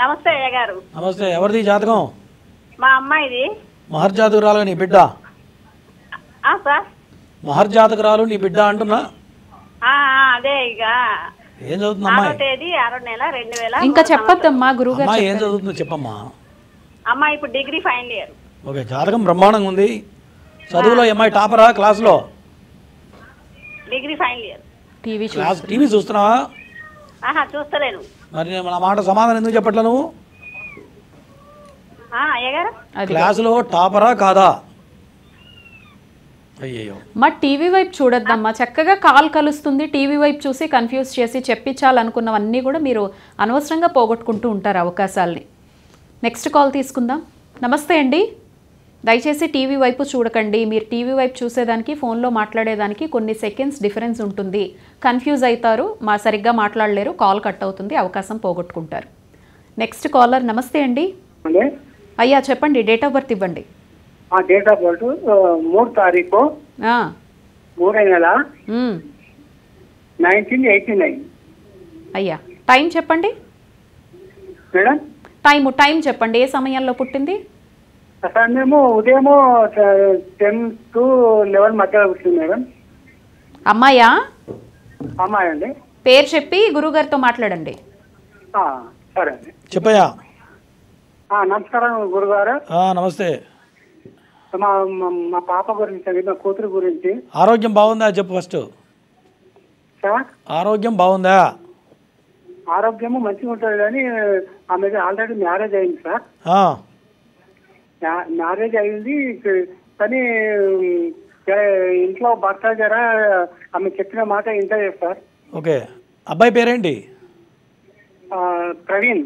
నమస్తే అయ్య గారు. నమస్తే. ఎవరిది జాతకం? మా అమ్మాయిది. మహర్జాతకురాలు నీ బిడ్డ? సార్, మహర్జాతకురాలు నీ బిడ్డ అంటున్నా. అదే ఇక ఏం చదువుతుంది అమ్మాయి? 6వ తేదీ 6వ నెల 2000. ఇంకా చెప్పొద్దమ్మా గురువు గారు. ఏం చదువుతుందో చెప్పమ్మా. అమ్మాయి ఇప్పుడు డిగ్రీ ఫైనల్ ఇయర్. ఓకే, జాతకం బ్రహ్మాండంగా ఉంది. చదువులో అమ్మాయి టాపరా క్లాస్లో? Degree final year. టీవీ చూస్తున్నావా? చూస్తలేను. మరి నా మాట సమాధానం ఎందుకు చెప్పట్లా నువ్వు? అయ్యగారు, క్లాసులో టాపరా కాదా? అయ్యో, మా టీవీ వైపు చూడొద్దమ్మా. చక్కగా కాల్ కలుస్తుంది, టీవీ వైపు చూసి కన్ఫ్యూజ్ చేసి చెప్పించాలనుకున్నవన్నీ కూడా మీరు అనవసరంగా పోగొట్టుకుంటూ ఉంటారు అవకాశాలని. నెక్స్ట్ కాల్ తీసుకుందాం. నమస్తే అండి. దయచేసి టీవీ వైపు చూడకండి. మీరు టీవీ వైపు చూసేదానికి ఫోన్లో మాట్లాడేదానికి కొన్ని సెకండ్స్ డిఫరెన్స్ ఉంటుంది. కన్ఫ్యూజ్ అవుతారు, సరిగ్గా మాట్లాడలేరు, కాల్ కట్ అవుతుంది, అవకాశం పోగొట్టుకుంటారు. Next caller. నమస్తే అండి. అయ్యా చెప్పండి, డేట్ ఆఫ్ బర్త్ ఇవ్వండి. డేట్ ఆఫ్ బర్త్ 3 తారీఖు 3వ నెల 1989. అయ్యా టైం చెప్పండి మేడం. టైం చెప్పండి, ఏ సమయంలో పుట్టింది? సమయము ఉదయము 10 to 11 మధ్యలో పుట్టింది మేడం. అమ్మాయా? అమ్మాయి అండి. పేరు చెప్పి గురుగారితో మాట్లాడండి. సరే అండి. చెప్పయ్యా. నమస్కారం గురుగారు. నమస్తే. మా పాప గురించి అండి, మా కూతురు గురించి. ఆరోగ్యం బాగుందా చెప్పు ఫస్ట్. ఆరోగ్యం బాగుందా? ఆరోగ్యము మంచిగా ఉంటుంది, కానీ ఆమెకి ఆల్రెడీ మ్యారేజ్ అయింది సార్. మ్యారేజ్ అయింది, కానీ ఇంట్లో భర్త జర ఆమె చెప్పిన మాట ఇంటలేదు సార్. ఓకే, అబ్బాయి పేరేంటి? ప్రవీణ్.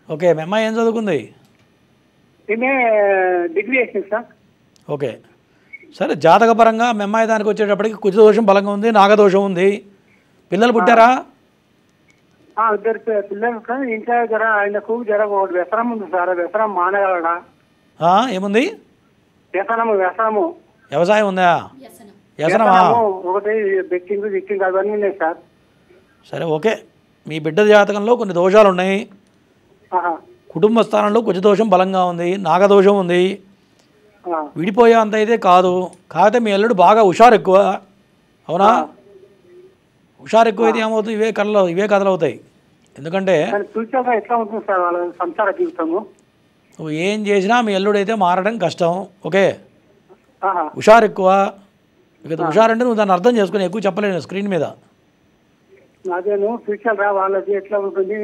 ఓకే, మీ అమ్మాయి ఏం చదువుకుంది? ఈమె డిగ్రీ చేసింది సార్. ఓకే, సరే. జాతకపరంగా మీ అమ్మాయి దానికి వచ్చేటప్పటికి కుజదోషం బలంగా ఉంది, నాగదోషం ఉంది. పిల్లలు పుట్టారా? 2 పిల్లలు. ఇంకా జర ఆయనకు జర వ్యసనం ఉంది సార్. వ్యసనం మానగలడా? ఏముంది? వ్యసనము వ్యవసాయం ఉందా? వ్యసనమా? ఒకటి బెట్టింగ్ గిట్టింగ్ అవన్నీ ఉన్నాయి సార్. సరే ఓకే, మీ బిడ్డ జాతకంలో కొన్ని దోషాలు ఉన్నాయి. కుటుంబ స్థానంలో కుజ దోషం బలంగా ఉంది, నాగదోషం ఉంది. విడిపోయే అంత అయితే కాదు. కాకపోతే మీ అల్లుడు బాగా హుషారు ఎక్కువ. అవునా? హుషారు ఎక్కువ అయితే ఏమవుతుంది, ఇవే కథలు అవుతాయి. ఎందుకంటే ఎట్లా ఉంటుంది సార్ వాళ్ళ సంసార జీవితము? నువ్వు ఏం చేసినా మీ అల్లుడు అయితే మారడం కష్టం. ఓకే, హుషారు ఎక్కువ. ఇక హుషారు అంటే నువ్వు దాన్ని అర్థం చేసుకుని ఎక్కువ చెప్పలేను స్క్రీన్ మీద. అదేను ఫ్యూచర్ రా వాళ్ళది ఎట్లా ఉంటుంది,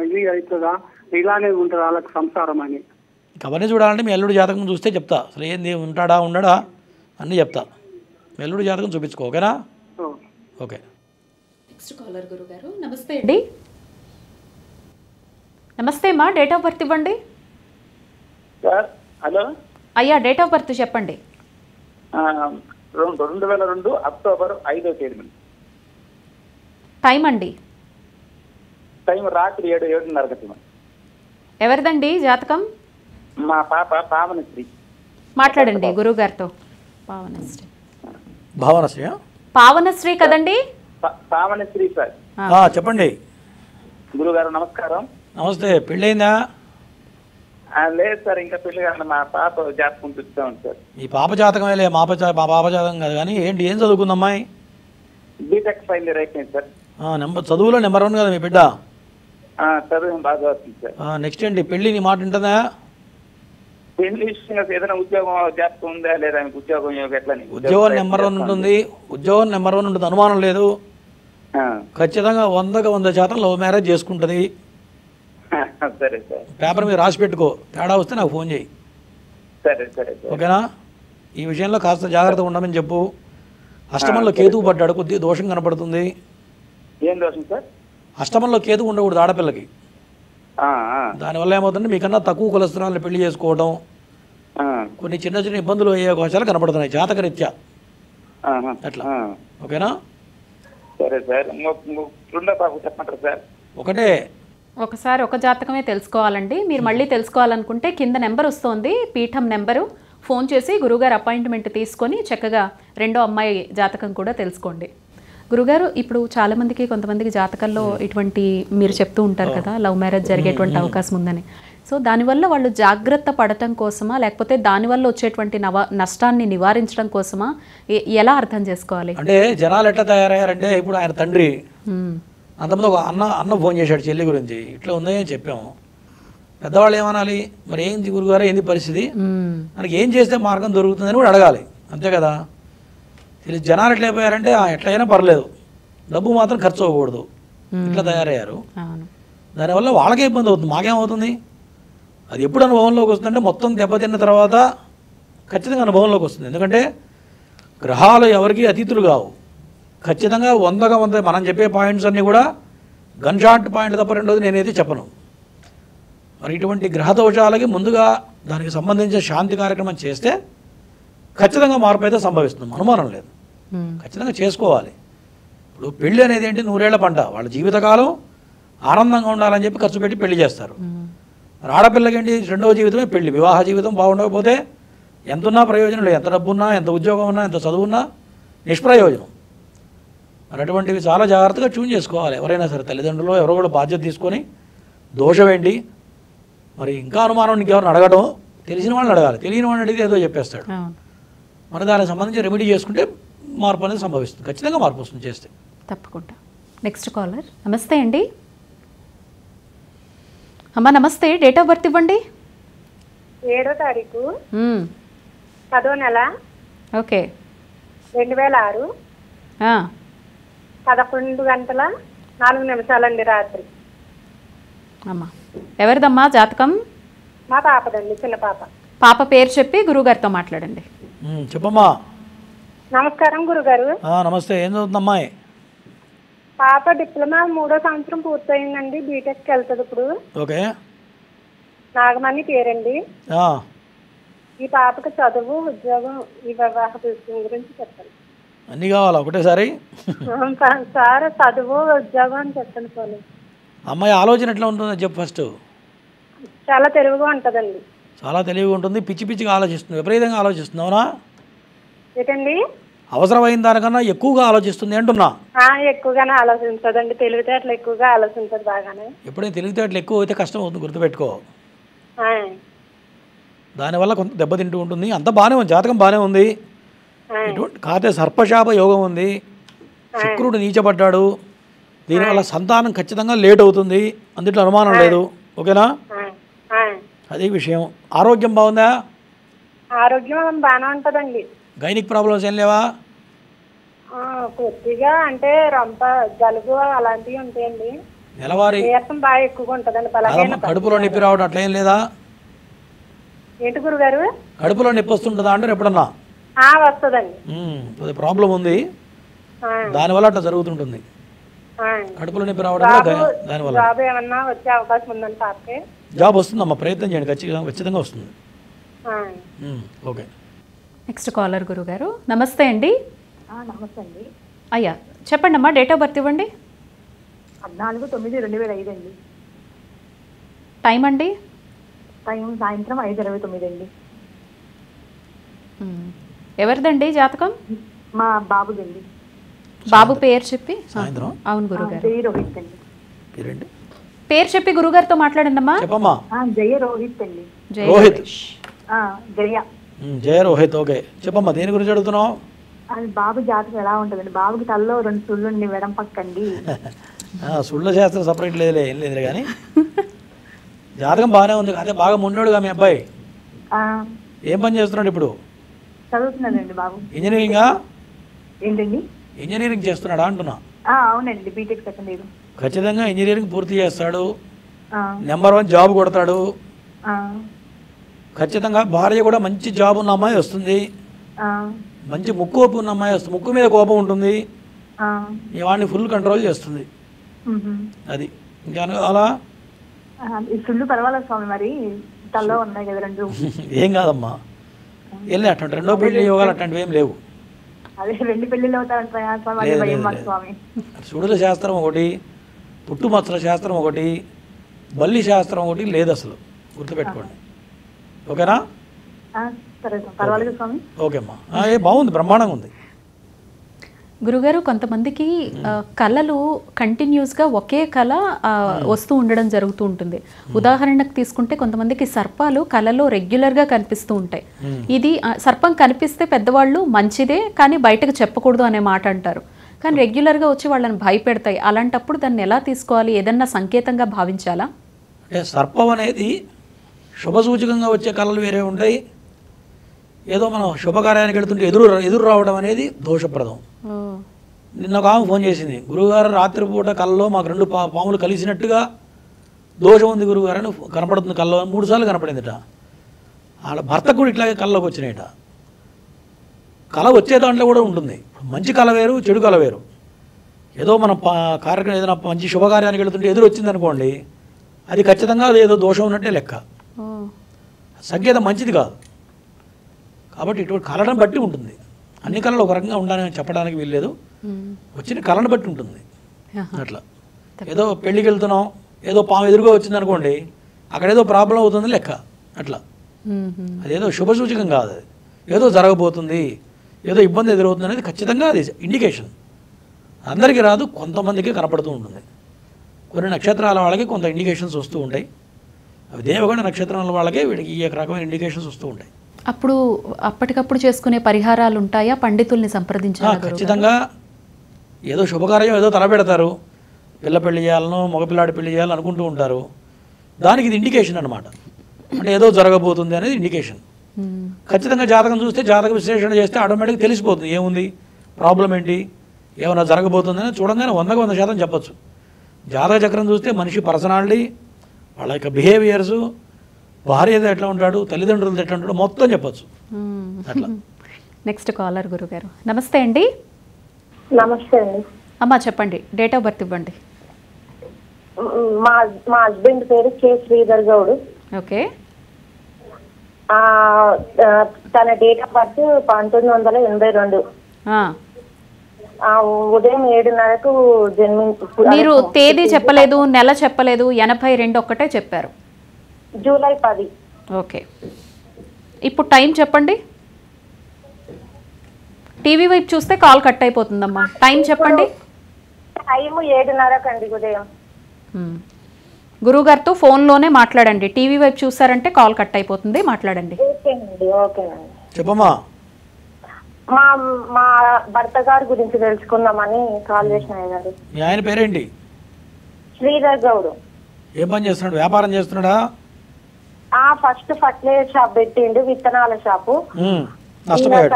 ఇది అవుతుందా, ఇలానే ఉంటుంది వాళ్ళకి సంసారం అని. అవన్నీ చూడాలంటే మీ అల్లుడు జాతకం చూస్తే చెప్తా. అసలు ఏంది, ఉంటాడా ఉండడా అన్నీ చెప్తా. మీ అల్లుడు జాతకం చూపించుకో. ఓకేనా? ఓకే. నెక్స్ట్ కాలర్ గురుగారు. నమస్తే అండి. నమస్తే అమ్మా, డేట్ ఆఫ్ బర్త్ ఇవ్వండి. హలో అయ్యా, డేట్ ఆఫ్ బర్త్ చెప్పండి. 2002 అక్టోబర్ 5వ తేదీ. టైం అండి? టైం రాత్రి 7:30 గంటలు. ఎవరిదండి జాతకం? మా పాప పావనశ్రీ. మాట్లాడండి గురువు గారితో. పావనశ్రీ. భావనశ్రీ పావనశ్రీ కదండి? పావనశ్రీ సార్. చెప్పండి గురుగారు. నమస్కారం. నమస్తే. పెళ్ళయిందా? లేదు సార్, ఇంకా పెళ్లి కాదు. మా పాప జాతకం చూస్తామండి సార్. ఈ పాప జాతకమే లే, మా పాప జాతకం కాదు. కానీ ఏంటి, ఏం చదువుకుందమ్మాయి? బీటెక్ ఫైనల్ ఇయర్ అయిపోయింది సార్. చదువులో నెంబర్ 1 కదా మీ బిడ్డ? చదువు బాగా వస్తుంది సార్. నెక్స్ట్ ఏంటి, పెళ్ళి నీ మాట ఉంటుందా? పెళ్లి విషయంగా ఏదైనా ఉద్యోగం జాతకం ఉందా లేదా? ఉద్యోగం ఎట్లా? ఉద్యోగం నెంబర్ 1 ఉంటుంది. ఉద్యోగం నెంబర్ 1 ఉంటుంది, అనుమానం లేదు. ఖచ్చితంగా 100% లవ్ మ్యారేజ్ చేసుకుంటుంది. సరే సార్. పేపర్ మీద రాసి పెట్టుకో, తేడా వస్తే నాకు ఫోన్ చేయి. సరే సరే. ఓకేనా? ఈ విషయంలో కాస్త జాగ్రత్తగా ఉండమని చెప్పు. అష్టమంలో కేతువు పడ్డాడు, కొద్దిగా దోషం కనపడుతుంది. ఏం దోషం సార్? అష్టమంలో కేతువు ఉండకూడదు ఆడపిల్లకి. దానివల్ల ఏమవుతుందంటే మీకన్నా తక్కువ కొలెస్ట్రాల్ని పెళ్లి చేసుకోవడం, కొన్ని చిన్న చిన్న ఇబ్బందులు అయ్యే అవకాశాలు కనపడుతున్నాయి జాతకరీత్యా. అట్లా. ఓకేనా? సరే సార్. రెండో పాప చెప్పంటారు సార్? ఒకసారి ఒక జాతకమే తెలుసుకోవాలండి. మీరు మళ్ళీ తెలుసుకోవాలనుకుంటే కింద నెంబర్ వస్తుంది, పీఠం నెంబరు. ఫోన్ చేసి గురుగారు అపాయింట్మెంట్ తీసుకొని చక్కగా రెండో అమ్మాయి జాతకం కూడా తెలుసుకోండి. గురుగారు, ఇప్పుడు చాలామందికి కొంతమందికి జాతకాల్లో ఇటువంటి మీరు చెప్తూ ఉంటారు కదా, లవ్ మ్యారేజ్ జరిగేటువంటి అవకాశం ఉందని. సో దానివల్ల వాళ్ళు జాగ్రత్త పడటం కోసమా, లేకపోతే దానివల్ల వచ్చేటువంటి నష్టాన్ని నివారించడం కోసమా, ఎలా అర్థం చేసుకోవాలి? అంటే జనాలు ఎట్లా తయారయ్యారంటే, ఇప్పుడు ఆయన తండ్రి అంతమంది ఒక అన్న ఫోన్ చేశాడు చెల్లి గురించి, ఇట్లా ఉందని చెప్పాము. పెద్దవాళ్ళు ఏమనాలి, మరి ఏంది గురుగారు, ఏంది పరిస్థితి, మనకి ఏం చేస్తే మార్గం దొరుకుతుందని కూడా అడగాలి. అంతే కదా? తెలియదు జనాలు ఎట్లయిపోయారంటే ఎట్లయినా పర్లేదు, డబ్బు మాత్రం ఖర్చు అవ్వకూడదు, ఇట్లా తయారయ్యారు. దానివల్ల వాళ్ళకే ఇబ్బంది అవుతుంది, మాకేమవుతుంది. అది ఎప్పుడు అనుభవంలోకి వస్తుందంటే మొత్తం దెబ్బతిన్న తర్వాత ఖచ్చితంగా అనుభవంలోకి వస్తుంది. ఎందుకంటే గ్రహాలు ఎవరికి అతీతులు కావు. ఖచ్చితంగా 100 మనం చెప్పే పాయింట్స్ అన్నీ కూడా గన్ షాట్ పాయింట్ తప్ప రెండోది నేనైతే చెప్పను. మరి ఇటువంటి గ్రహ దోషాలకి ముందుగా దానికి సంబంధించిన శాంతి కార్యక్రమం చేస్తే ఖచ్చితంగా మార్పు అయితే సంభవిస్తుంది, అనుమానం లేదు. ఖచ్చితంగా చేసుకోవాలి. ఇప్పుడు పెళ్ళి అనేది ఏంటి, 100 ఏళ్ల పంట. వాళ్ళ జీవితకాలం ఆనందంగా ఉండాలని చెప్పి ఖర్చు పెట్టి పెళ్లి చేస్తారు. మరి ఆడపిల్లకి ఏంటి, రెండవ జీవితమే పెళ్లి. వివాహ జీవితం బాగుండకపోతే ఎంతున్నా ప్రయోజనం లేదు. ఎంత డబ్బున్నా, ఎంత ఉద్యోగం ఉన్నా, ఎంత చదువున్నా నిష్ప్రయోజనం. మరి అటువంటివి చాలా జాగ్రత్తగా ట్యూన్ చేసుకోవాలి. ఎవరైనా సరే తల్లిదండ్రులు ఎవరో కూడా బాధ్యత తీసుకొని దోషం ఏంటి, మరి ఇంకా అనుమానం ఇంకెవరిని అడగడం, తెలిసిన వాళ్ళని అడగాలి. తెలియని వాళ్ళని అడిగితే ఏదో చెప్పేస్తాడు. మరి దానికి సంబంధించి రెమెడీ చేసుకుంటే మార్పు అనేది సంభవిస్తుంది. ఖచ్చితంగా మార్పు వస్తుంది చేస్తే. తప్పకుండా. Next caller. నమస్తే అండి. అమ్మా నమస్తే, డేట్ ఆఫ్ బర్త్ ఇవ్వండి. 7వ తారీఖు 10వ నెల. ఓకే. 2006 11:04 రాత్రి. అమ్మా ఎవరిదమ్మా జాతకం? మా పాపదండి, చిన్న పాప. పాప పేరు చెప్పి గురుగారితో మాట్లాడండి. చెప్పమ్మా. నమస్కారం గురుగారు. నమస్తే. ఏం చదువుతుందమ్మాయి? పాప డిప్లొమా 3వ సంవత్సరం పూర్తయిందండి, బీటెక్కి వెళ్తుంది ఇప్పుడు. ఓకే. నాగమణి పేరండి. ఈ పాపకి చదువు, ఉద్యోగం, ఈ వివాహ విషయం గురించి చెప్పండి. అన్నీ కావాలా ఒకటేసారి? సార్ చదువు, ఉద్యోగం అని చెప్పండి సార్. అమ్మాయి ఆలోచన ఎట్లా ఉంటుందో చెప్పు ఫస్ట్. చాలా తెలివిగా ఉంటుందండి. చాలా తెలివిగా ఉంటుంది, పిచ్చి పిచ్చిగా ఆలోచిస్తుంది, విపరీతంగా ఆలోచిస్తుంది. అవునా? ఏంటండి? అవసరమైన దానికన్నా ఎక్కువగా ఆలోచిస్తుంది అంటున్నా. ఎక్కువగానే ఆలోచించదండి, తెలివితేటలు ఎక్కువగా ఆలోచించదు బాగానే. ఎప్పుడైనా తెలివితేటలు ఎక్కువ అయితే కష్టం అవుతుంది, గుర్తుపెట్టుకో. దానివల్ల కొంత దెబ్బతింటూ ఉంటుంది. అంత బాగానే ఉంది, జాతకం బాగానే ఉంది. ఎటువంటి కాతే సర్పశాప యోగం ఉంది, శుక్రుడు నీచపడ్డాడు, దీనివల్ల సంతానం ఖచ్చితంగా లేట్ అవుతుంది, అందుట్లో అనుమానం లేదు. ఓకేనా? అదే విషయం. ఆరోగ్యం బాగుందా? ఆరోగ్యం బాగానే ఉంటుందండి. గైనిక్ ప్రాబ్లమ్స్ ఏం లేవా? కొద్దిగా అంటే రొంప జలుబు అలాంటివి ఉంటాయండి. నెలవారీ నీరసం బాగా ఎక్కువగా ఉంటుందండి. కడుపులో నొప్పి రావడం అట్లా ఏం లేదా? ఏంటి గురుగారు? కడుపులో నొప్పి వస్తుంటుందా అంటే ఎప్పుడన్నా? వస్తుందండి. అది ప్రాబ్లం ఉంది, దానివల్ల అట్లా జరుగుతుంటుంది. కడుపులో నొప్పి రావడం దానివల్ల. జాబ్ ఏమన్నా వచ్చే అవకాశం ఉందండి పాపకి? జాబ్ వస్తుందమ్మా, ప్రయత్నం చేయండి, ఖచ్చితంగా వస్తుంది. ఓకే. నెక్స్ట్ కాలర్ గురుగారు. నమస్తే అండి. నమస్తే అండి. అయ్యా చెప్పండి అమ్మా, డేట్ ఆఫ్ బర్త్ ఇవ్వండి. 14/9/2005 అండి. టైం అండి? టైం సాయంత్రం 5:29 అండి. ఎవరిదండి జాతకం? మా బాబుదండి. బాబు పేరు చెప్పి. సాయంత్రం. అవును గురుగారు. జయ రోహిత్ అండి. పేరు చెప్పి గురుగారితో మాట్లాడండి అమ్మా. చెప్పమ్మా. జయ రోహిత్ అండి. రోహిత్. జయ. జయ రోహిత్. ఓకే చెప్పమ్మా, దేని గురించి అడుగుతున్నావు? అది బాబు జాతకం ఎలా ఉంటుందండి? బాబుకి తల్లో 2 సుళ్ళుండి వెడం పక్కండి. సుళ్ళ శాస్త్రం సపరేట్ లేదులే, ఏం లేదు కానీ జాతకం బాగానే ఉంది. అదే బాగా మొన్నోడుగా మీ అబ్బాయి ఏం పని చేస్తున్నాడు ఇప్పుడు? చదువుతున్నాడండి బాబు. ఇంజనీరింగా? ఏంటండి? ఇంజనీరింగ్ చేస్తున్నాడా అంటున్నా. అవునండి, బీటెక్ సెకండ్ ఇయర్. ఖచ్చితంగా ఇంజనీరింగ్ పూర్తి చేస్తాడు, నెంబర్ 1 జాబ్ కొడతాడు. ఖచ్చితంగా భార్య కూడా మంచి జాబ్ ఉన్న అమ్మాయి వస్తుంది, మంచి ముక్కోపు ఉన్న అమ్మాయి వస్తుంది, ముక్కు మీద కోపం ఉంటుంది, వాడిని ఫుల్ కంట్రోల్ చేస్తుంది. అది ఇంకా అలా సుళ్ళు పర్వాలేదు స్వామి, మరి తల్లో ఉన్నాయి కదా 2. ఏం కాదమ్మా, వెళ్ళి అట్లాంటి రెండో పెళ్లి యోగాలు అట్లాంటివి ఏం లేవు. అదే 2 పెళ్లిళ్ళు అవుతాయంటారా స్వామి? సుడుల శాస్త్రం ఒకటి, పుట్టుమచ్చల శాస్త్రం ఒకటి, బల్లి శాస్త్రం ఒకటి లేదు అసలు, గుర్తుపెట్టుకోండి. ఓకేనా? పర్వాలేదు స్వామి. ఓకే అమ్మా, బాగుంది, బ్రహ్మాండంగా ఉంది. గురుగారు కొంతమందికి కళలు కంటిన్యూస్గా ఒకే కళ వస్తూ ఉండడం జరుగుతూ ఉంటుంది. ఉదాహరణకు తీసుకుంటే కొంతమందికి సర్పాలు కళలో రెగ్యులర్గా కనిపిస్తూ ఉంటాయి. ఇది సర్పం కనిపిస్తే పెద్దవాళ్ళు మంచిదే కానీ బయటకు చెప్పకూడదు అనే మాట అంటారు, కానీ రెగ్యులర్గా వచ్చి వాళ్ళని భయపెడతాయి. అలాంటప్పుడు దాన్ని ఎలా తీసుకోవాలి? ఏదన్నా సంకేతంగా భావించాలా? అంటే సర్పం అనేది శుభసూచకంగా వచ్చే కళలు వేరే ఉంటాయి, ఏదో మనం శుభకార్యానికి వెళుతుంటే ఎదురు రావడం అనేది దోషప్రదం. నిన్న ఒక ఆమె ఫోన్ చేసింది, గురువుగారు రాత్రిపూట కళ్ళలో మాకు 2 పాములు కలిసినట్టుగా దోషం ఉంది గురువుగారు అని కనపడుతుంది, కళ్ళలో 3 సార్లు కనపడిందిట. వాళ్ళ భర్తకు కూడా ఇట్లాగే కళ్ళలోకి వచ్చినాయిట. కళ వచ్చే దాంట్లో కూడా ఉంటుంది, మంచి కళ వేరు, చెడు కళ వేరు. ఏదో మనం కార్యక్రమం ఏదైనా మంచి శుభకార్యానికి వెళుతుంటే ఎదురు వచ్చింది అనుకోండి, అది ఖచ్చితంగా అది ఏదో దోషం ఉన్నట్టే లెక్క, సంకేతం మంచిది కాదు. కాబట్టి ఇటువంటి కళను బట్టి ఉంటుంది, అన్ని కళలు ఒక రకంగా ఉండాలని చెప్పడానికి వీల్లేదు, వచ్చిన కళను బట్టి ఉంటుంది. అట్లా ఏదో పెళ్ళికి వెళ్తున్నాం, ఏదో పాము ఎదురుగా వచ్చింది అనుకోండి, అక్కడ ఏదో ప్రాబ్లం అవుతుంది లెక్క. అట్లా అదేదో శుభసూచకం కాదు, అది ఏదో జరగబోతుంది, ఏదో ఇబ్బంది ఎదురవుతుంది అనేది ఖచ్చితంగా అది ఇండికేషన్. అందరికీ రాదు, కొంతమందికి కనపడుతూ ఉంటుంది. కొన్ని నక్షత్రాల వాళ్ళకి కొంత ఇండికేషన్స్ వస్తూ ఉంటాయి, అవి దేవగణ నక్షత్రాల వాళ్ళకే వీడికి ఈ రకమైన ఇండికేషన్స్ వస్తూ ఉంటాయి. అప్పుడు అప్పటికప్పుడు చేసుకునే పరిహారాలు ఉంటాయా? పండితుల్ని సంప్రదించాలి? ఖచ్చితంగా. ఏదో శుభకార్యం ఏదో తలపెడతారు, పిల్ల పెళ్లి చేయాలనో మగపిల్లాడి పెళ్లి చేయాలని అనుకుంటూ ఉంటారు, దానికి ఇది ఇండికేషన్ అనమాట. అంటే ఏదో జరగబోతుంది అనేది ఇండికేషన్. ఖచ్చితంగా జాతకం చూస్తే, జాతక విశ్లేషణ చేస్తే ఆటోమేటిక్గా తెలిసిపోతుంది ఏముంది, ప్రాబ్లం ఏంటి, ఏమైనా జరగబోతుందని చూడంగానే 100% చెప్పచ్చు. జాతక చక్రం చూస్తే మనిషి పర్సనాలిటీ, వాళ్ళ యొక్క బిహేవియర్సు, భార్య ఎట్లా ఉంటాడు, తల్లిదండ్రులతో ఎట్లా ఉంటాడు, మొత్తం చెప్పచ్చు. అట్లా. నెక్స్ట్ కాలర్ గురుగారు. నమస్తే అండి. నమస్తే అండి. అమ్మా చెప్పండి, డేట్ ఆఫ్ బర్త్ ఇవ్వండి. మా హస్బెండ్ పేరు కె శ్రీధర్ గౌడ్. ఓకే. తన డేట్ ఆఫ్ బర్త్ 1982. ఉదయం 7:30కు జన్మించారు. మీరు తేదీ చెప్పలేదు, నెల చెప్పలేదు, 82 ఒక్కటే చెప్పారు. జూలై 10. ఓకే, ఇప్పుడు టైం చెప్పండి. టీవీ వైపు చూస్తే కాల్ కట్ అయిపోతుందమ్మా. టైం చెప్పండి. టైం 7:30 ఉదయం. గురువుగారితో ఫోన్లోనే మాట్లాడండి. టీవీ వైపు చూసారంటే కాల్ కట్ అయిపోతుంది. మాట్లాడండి. ఓకేనండి. చెప్పమ్మా. మా భర్త గారి గురించి తెలుసుకుందామని కాల్ చేసిన గారు. మీ ఆయన పేరేంటి? శ్రీధర్ గౌడ్. ఏం పని చేస్తున్నాడు? వ్యాపారం చేస్తున్నాడా? ఫస్ట్ ఫర్టిలైజర్ షాప్ పెట్టిండు, విత్తనాల షాపు.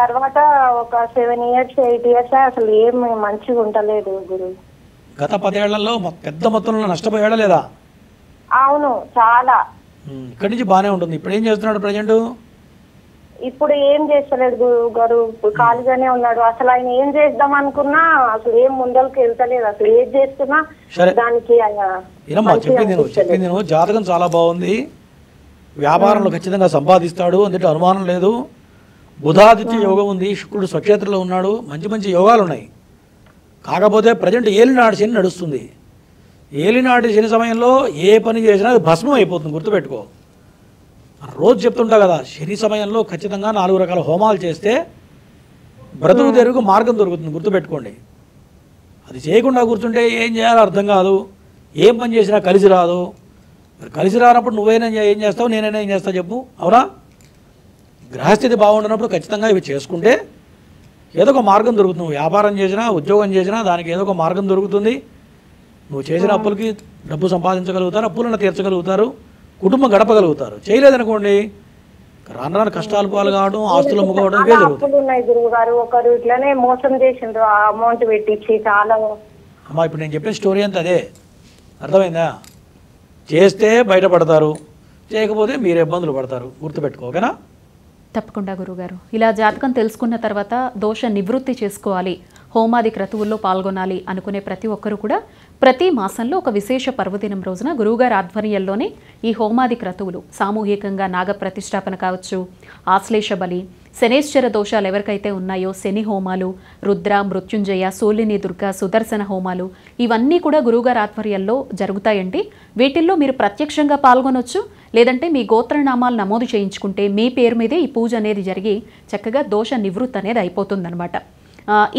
తర్వాత ఒక 7 years 8 years అసలు ఏం మంచిగా ఉంటలేదు గురు. గత 10 ఏళ్లలో పెద్ద మొత్తంలో నష్టపోయాడా లేదా? అవును, చాలా. ఇక్కడి నుంచి బానే ఉంటుంది. ఇప్పుడు ఏం చేస్తున్నాడు ప్రజెంట్? ఇప్పుడు ఏం చేస్తలేదు గురువు గారు, ఖాళీగానే ఉన్నాడు. అసలు ఆయన ఏం చేద్దాం అనుకున్నా అసలు ఏం ముందరికి వెళ్తలేదు. అసలు ఏం చేస్తున్నా దానికి చెప్పింది నువ్వు. జాతకం చాలా బాగుంది, వ్యాపారంలో ఖచ్చితంగా సంపాదిస్తాడు, అందుకే అనుమానం లేదు. బుధాదిత్య యోగం ఉంది, శుక్రుడు స్వక్షేత్రంలో ఉన్నాడు, మంచి మంచి యోగాలు ఉన్నాయి. కాకపోతే ప్రజెంట్ ఏలినాటి శని నడుస్తుంది. ఏలినాటి శని సమయంలో ఏ పని చేసినా అది భస్మం అయిపోతుంది, గుర్తుపెట్టుకో. రోజు చెప్తుంటా కదా, శని సమయంలో ఖచ్చితంగా 4 రకాల హోమాలు చేస్తే బ్రతుకు తెరుగు మార్గం దొరుకుతుంది, గుర్తుపెట్టుకోండి. అది చేయకుండా కూర్చుంటే ఏం చేయాలో అర్థం కాదు, ఏం పని చేసినా కలిసి రాదు. కలిసి రానప్పుడు నువ్వైనా ఏం చేస్తావు, నేనైనా ఏం చేస్తావు చెప్పు, అవునా? గ్రహస్థితి బాగుండినప్పుడు ఖచ్చితంగా ఇవి చేసుకుంటే ఏదో ఒక మార్గం దొరుకుతుంది. నువ్వు వ్యాపారం చేసినా ఉద్యోగం చేసినా దానికి ఏదో ఒక మార్గం దొరుకుతుంది. నువ్వు చేసిన అప్పులకి డబ్బు సంపాదించగలుగుతారు, అప్పులను తీర్చగలుగుతారు, కుటుంబం గడపగలుగుతారు. చేయలేదనుకోండి రాను రాను కష్టాలు పాలు కావడం, ఆస్తులు అమ్ముకోవడం ఇవే జరుగుతుంది. ఒకరు ఇట్లానే మోసం చేసిండ్రు, ఆ అమౌంట్ పెట్టించి చాలా. అమ్మా ఇప్పుడు నేను చెప్పిన స్టోరీ అంతా అదే, అర్థమైందా? చేస్తే బయటపడతారు, చేయకపోతే మీరు ఇబ్బందులు పడతారు, గుర్తుపెట్టుకో, ఓకేనా? తప్పకుండా గురుగారు. ఇలా జాతకం తెలుసుకున్న తర్వాత దోష నివృత్తి చేసుకోవాలి, హోమాది క్రతువుల్లో పాల్గొనాలి అనుకునే ప్రతి ఒక్కరూ కూడా ప్రతి మాసంలో ఒక విశేష పర్వదినం రోజున గురువుగారి ఆధ్వర్యంలోనే ఈ హోమాది క్రతువులు సామూహికంగా నాగ ప్రతిష్టాపన కావచ్చు, ఆశ్లేష బలి, శనేశ్వర దోషాలు ఎవరికైతే ఉన్నాయో శని హోమాలు, రుద్ర, మృత్యుంజయ, సోలిని దుర్గా, సుదర్శన హోమాలు ఇవన్నీ కూడా గురువుగారి ఆధ్వర్యంలో జరుగుతాయండి. వీటిల్లో మీరు ప్రత్యక్షంగా పాల్గొనొచ్చు, లేదంటే మీ గోత్రనామాలు నమోదు చేయించుకుంటే మీ పేరు మీదే ఈ పూజ అనేది జరిగి చక్కగా దోష నివృత్తి అనేది అయిపోతుందన్నమాట.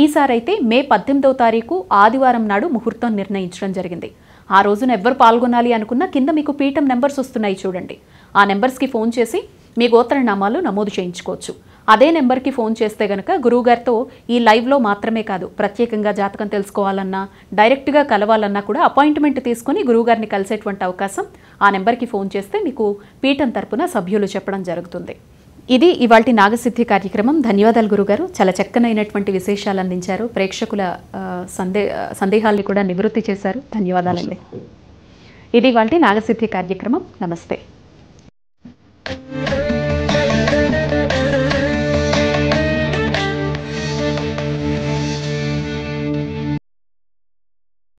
ఈసారి అయితే మే 18వ తారీఖు ఆదివారం నాడు ముహూర్తం నిర్ణయించడం జరిగింది. ఆ రోజున ఎవరు పాల్గొనాలి అనుకున్నా కింద మీకు పీఠం నెంబర్స్ వస్తున్నాయి చూడండి, ఆ నెంబర్స్కి ఫోన్ చేసి మీ గోత్రనామాలు నమోదు చేయించుకోవచ్చు. అదే నెంబర్కి ఫోన్ చేస్తే కనుక గురువుగారితో ఈ లైవ్లో మాత్రమే కాదు, ప్రత్యేకంగా జాతకం తెలుసుకోవాలన్నా డైరెక్ట్గా కలవాలన్నా కూడా అపాయింట్మెంట్ తీసుకుని గురువుగారిని కలిసేటువంటి అవకాశం ఆ నెంబర్కి ఫోన్ చేస్తే మీకు పీఠం తరపున సభ్యులు చెప్పడం జరుగుతుంది. ఇది ఇవాల్టి నాగసిద్ధి కార్యక్రమం. ధన్యవాదాలు గురుగారు, చాలా చక్కనైనటువంటి విశేషాలు అందించారు, ప్రేక్షకుల సందేహాల్ని కూడా నివృత్తి చేశారు. ధన్యవాదాలండి. ఇది ఇవాల్టి నాగసిద్ధి కార్యక్రమం. నమస్తే.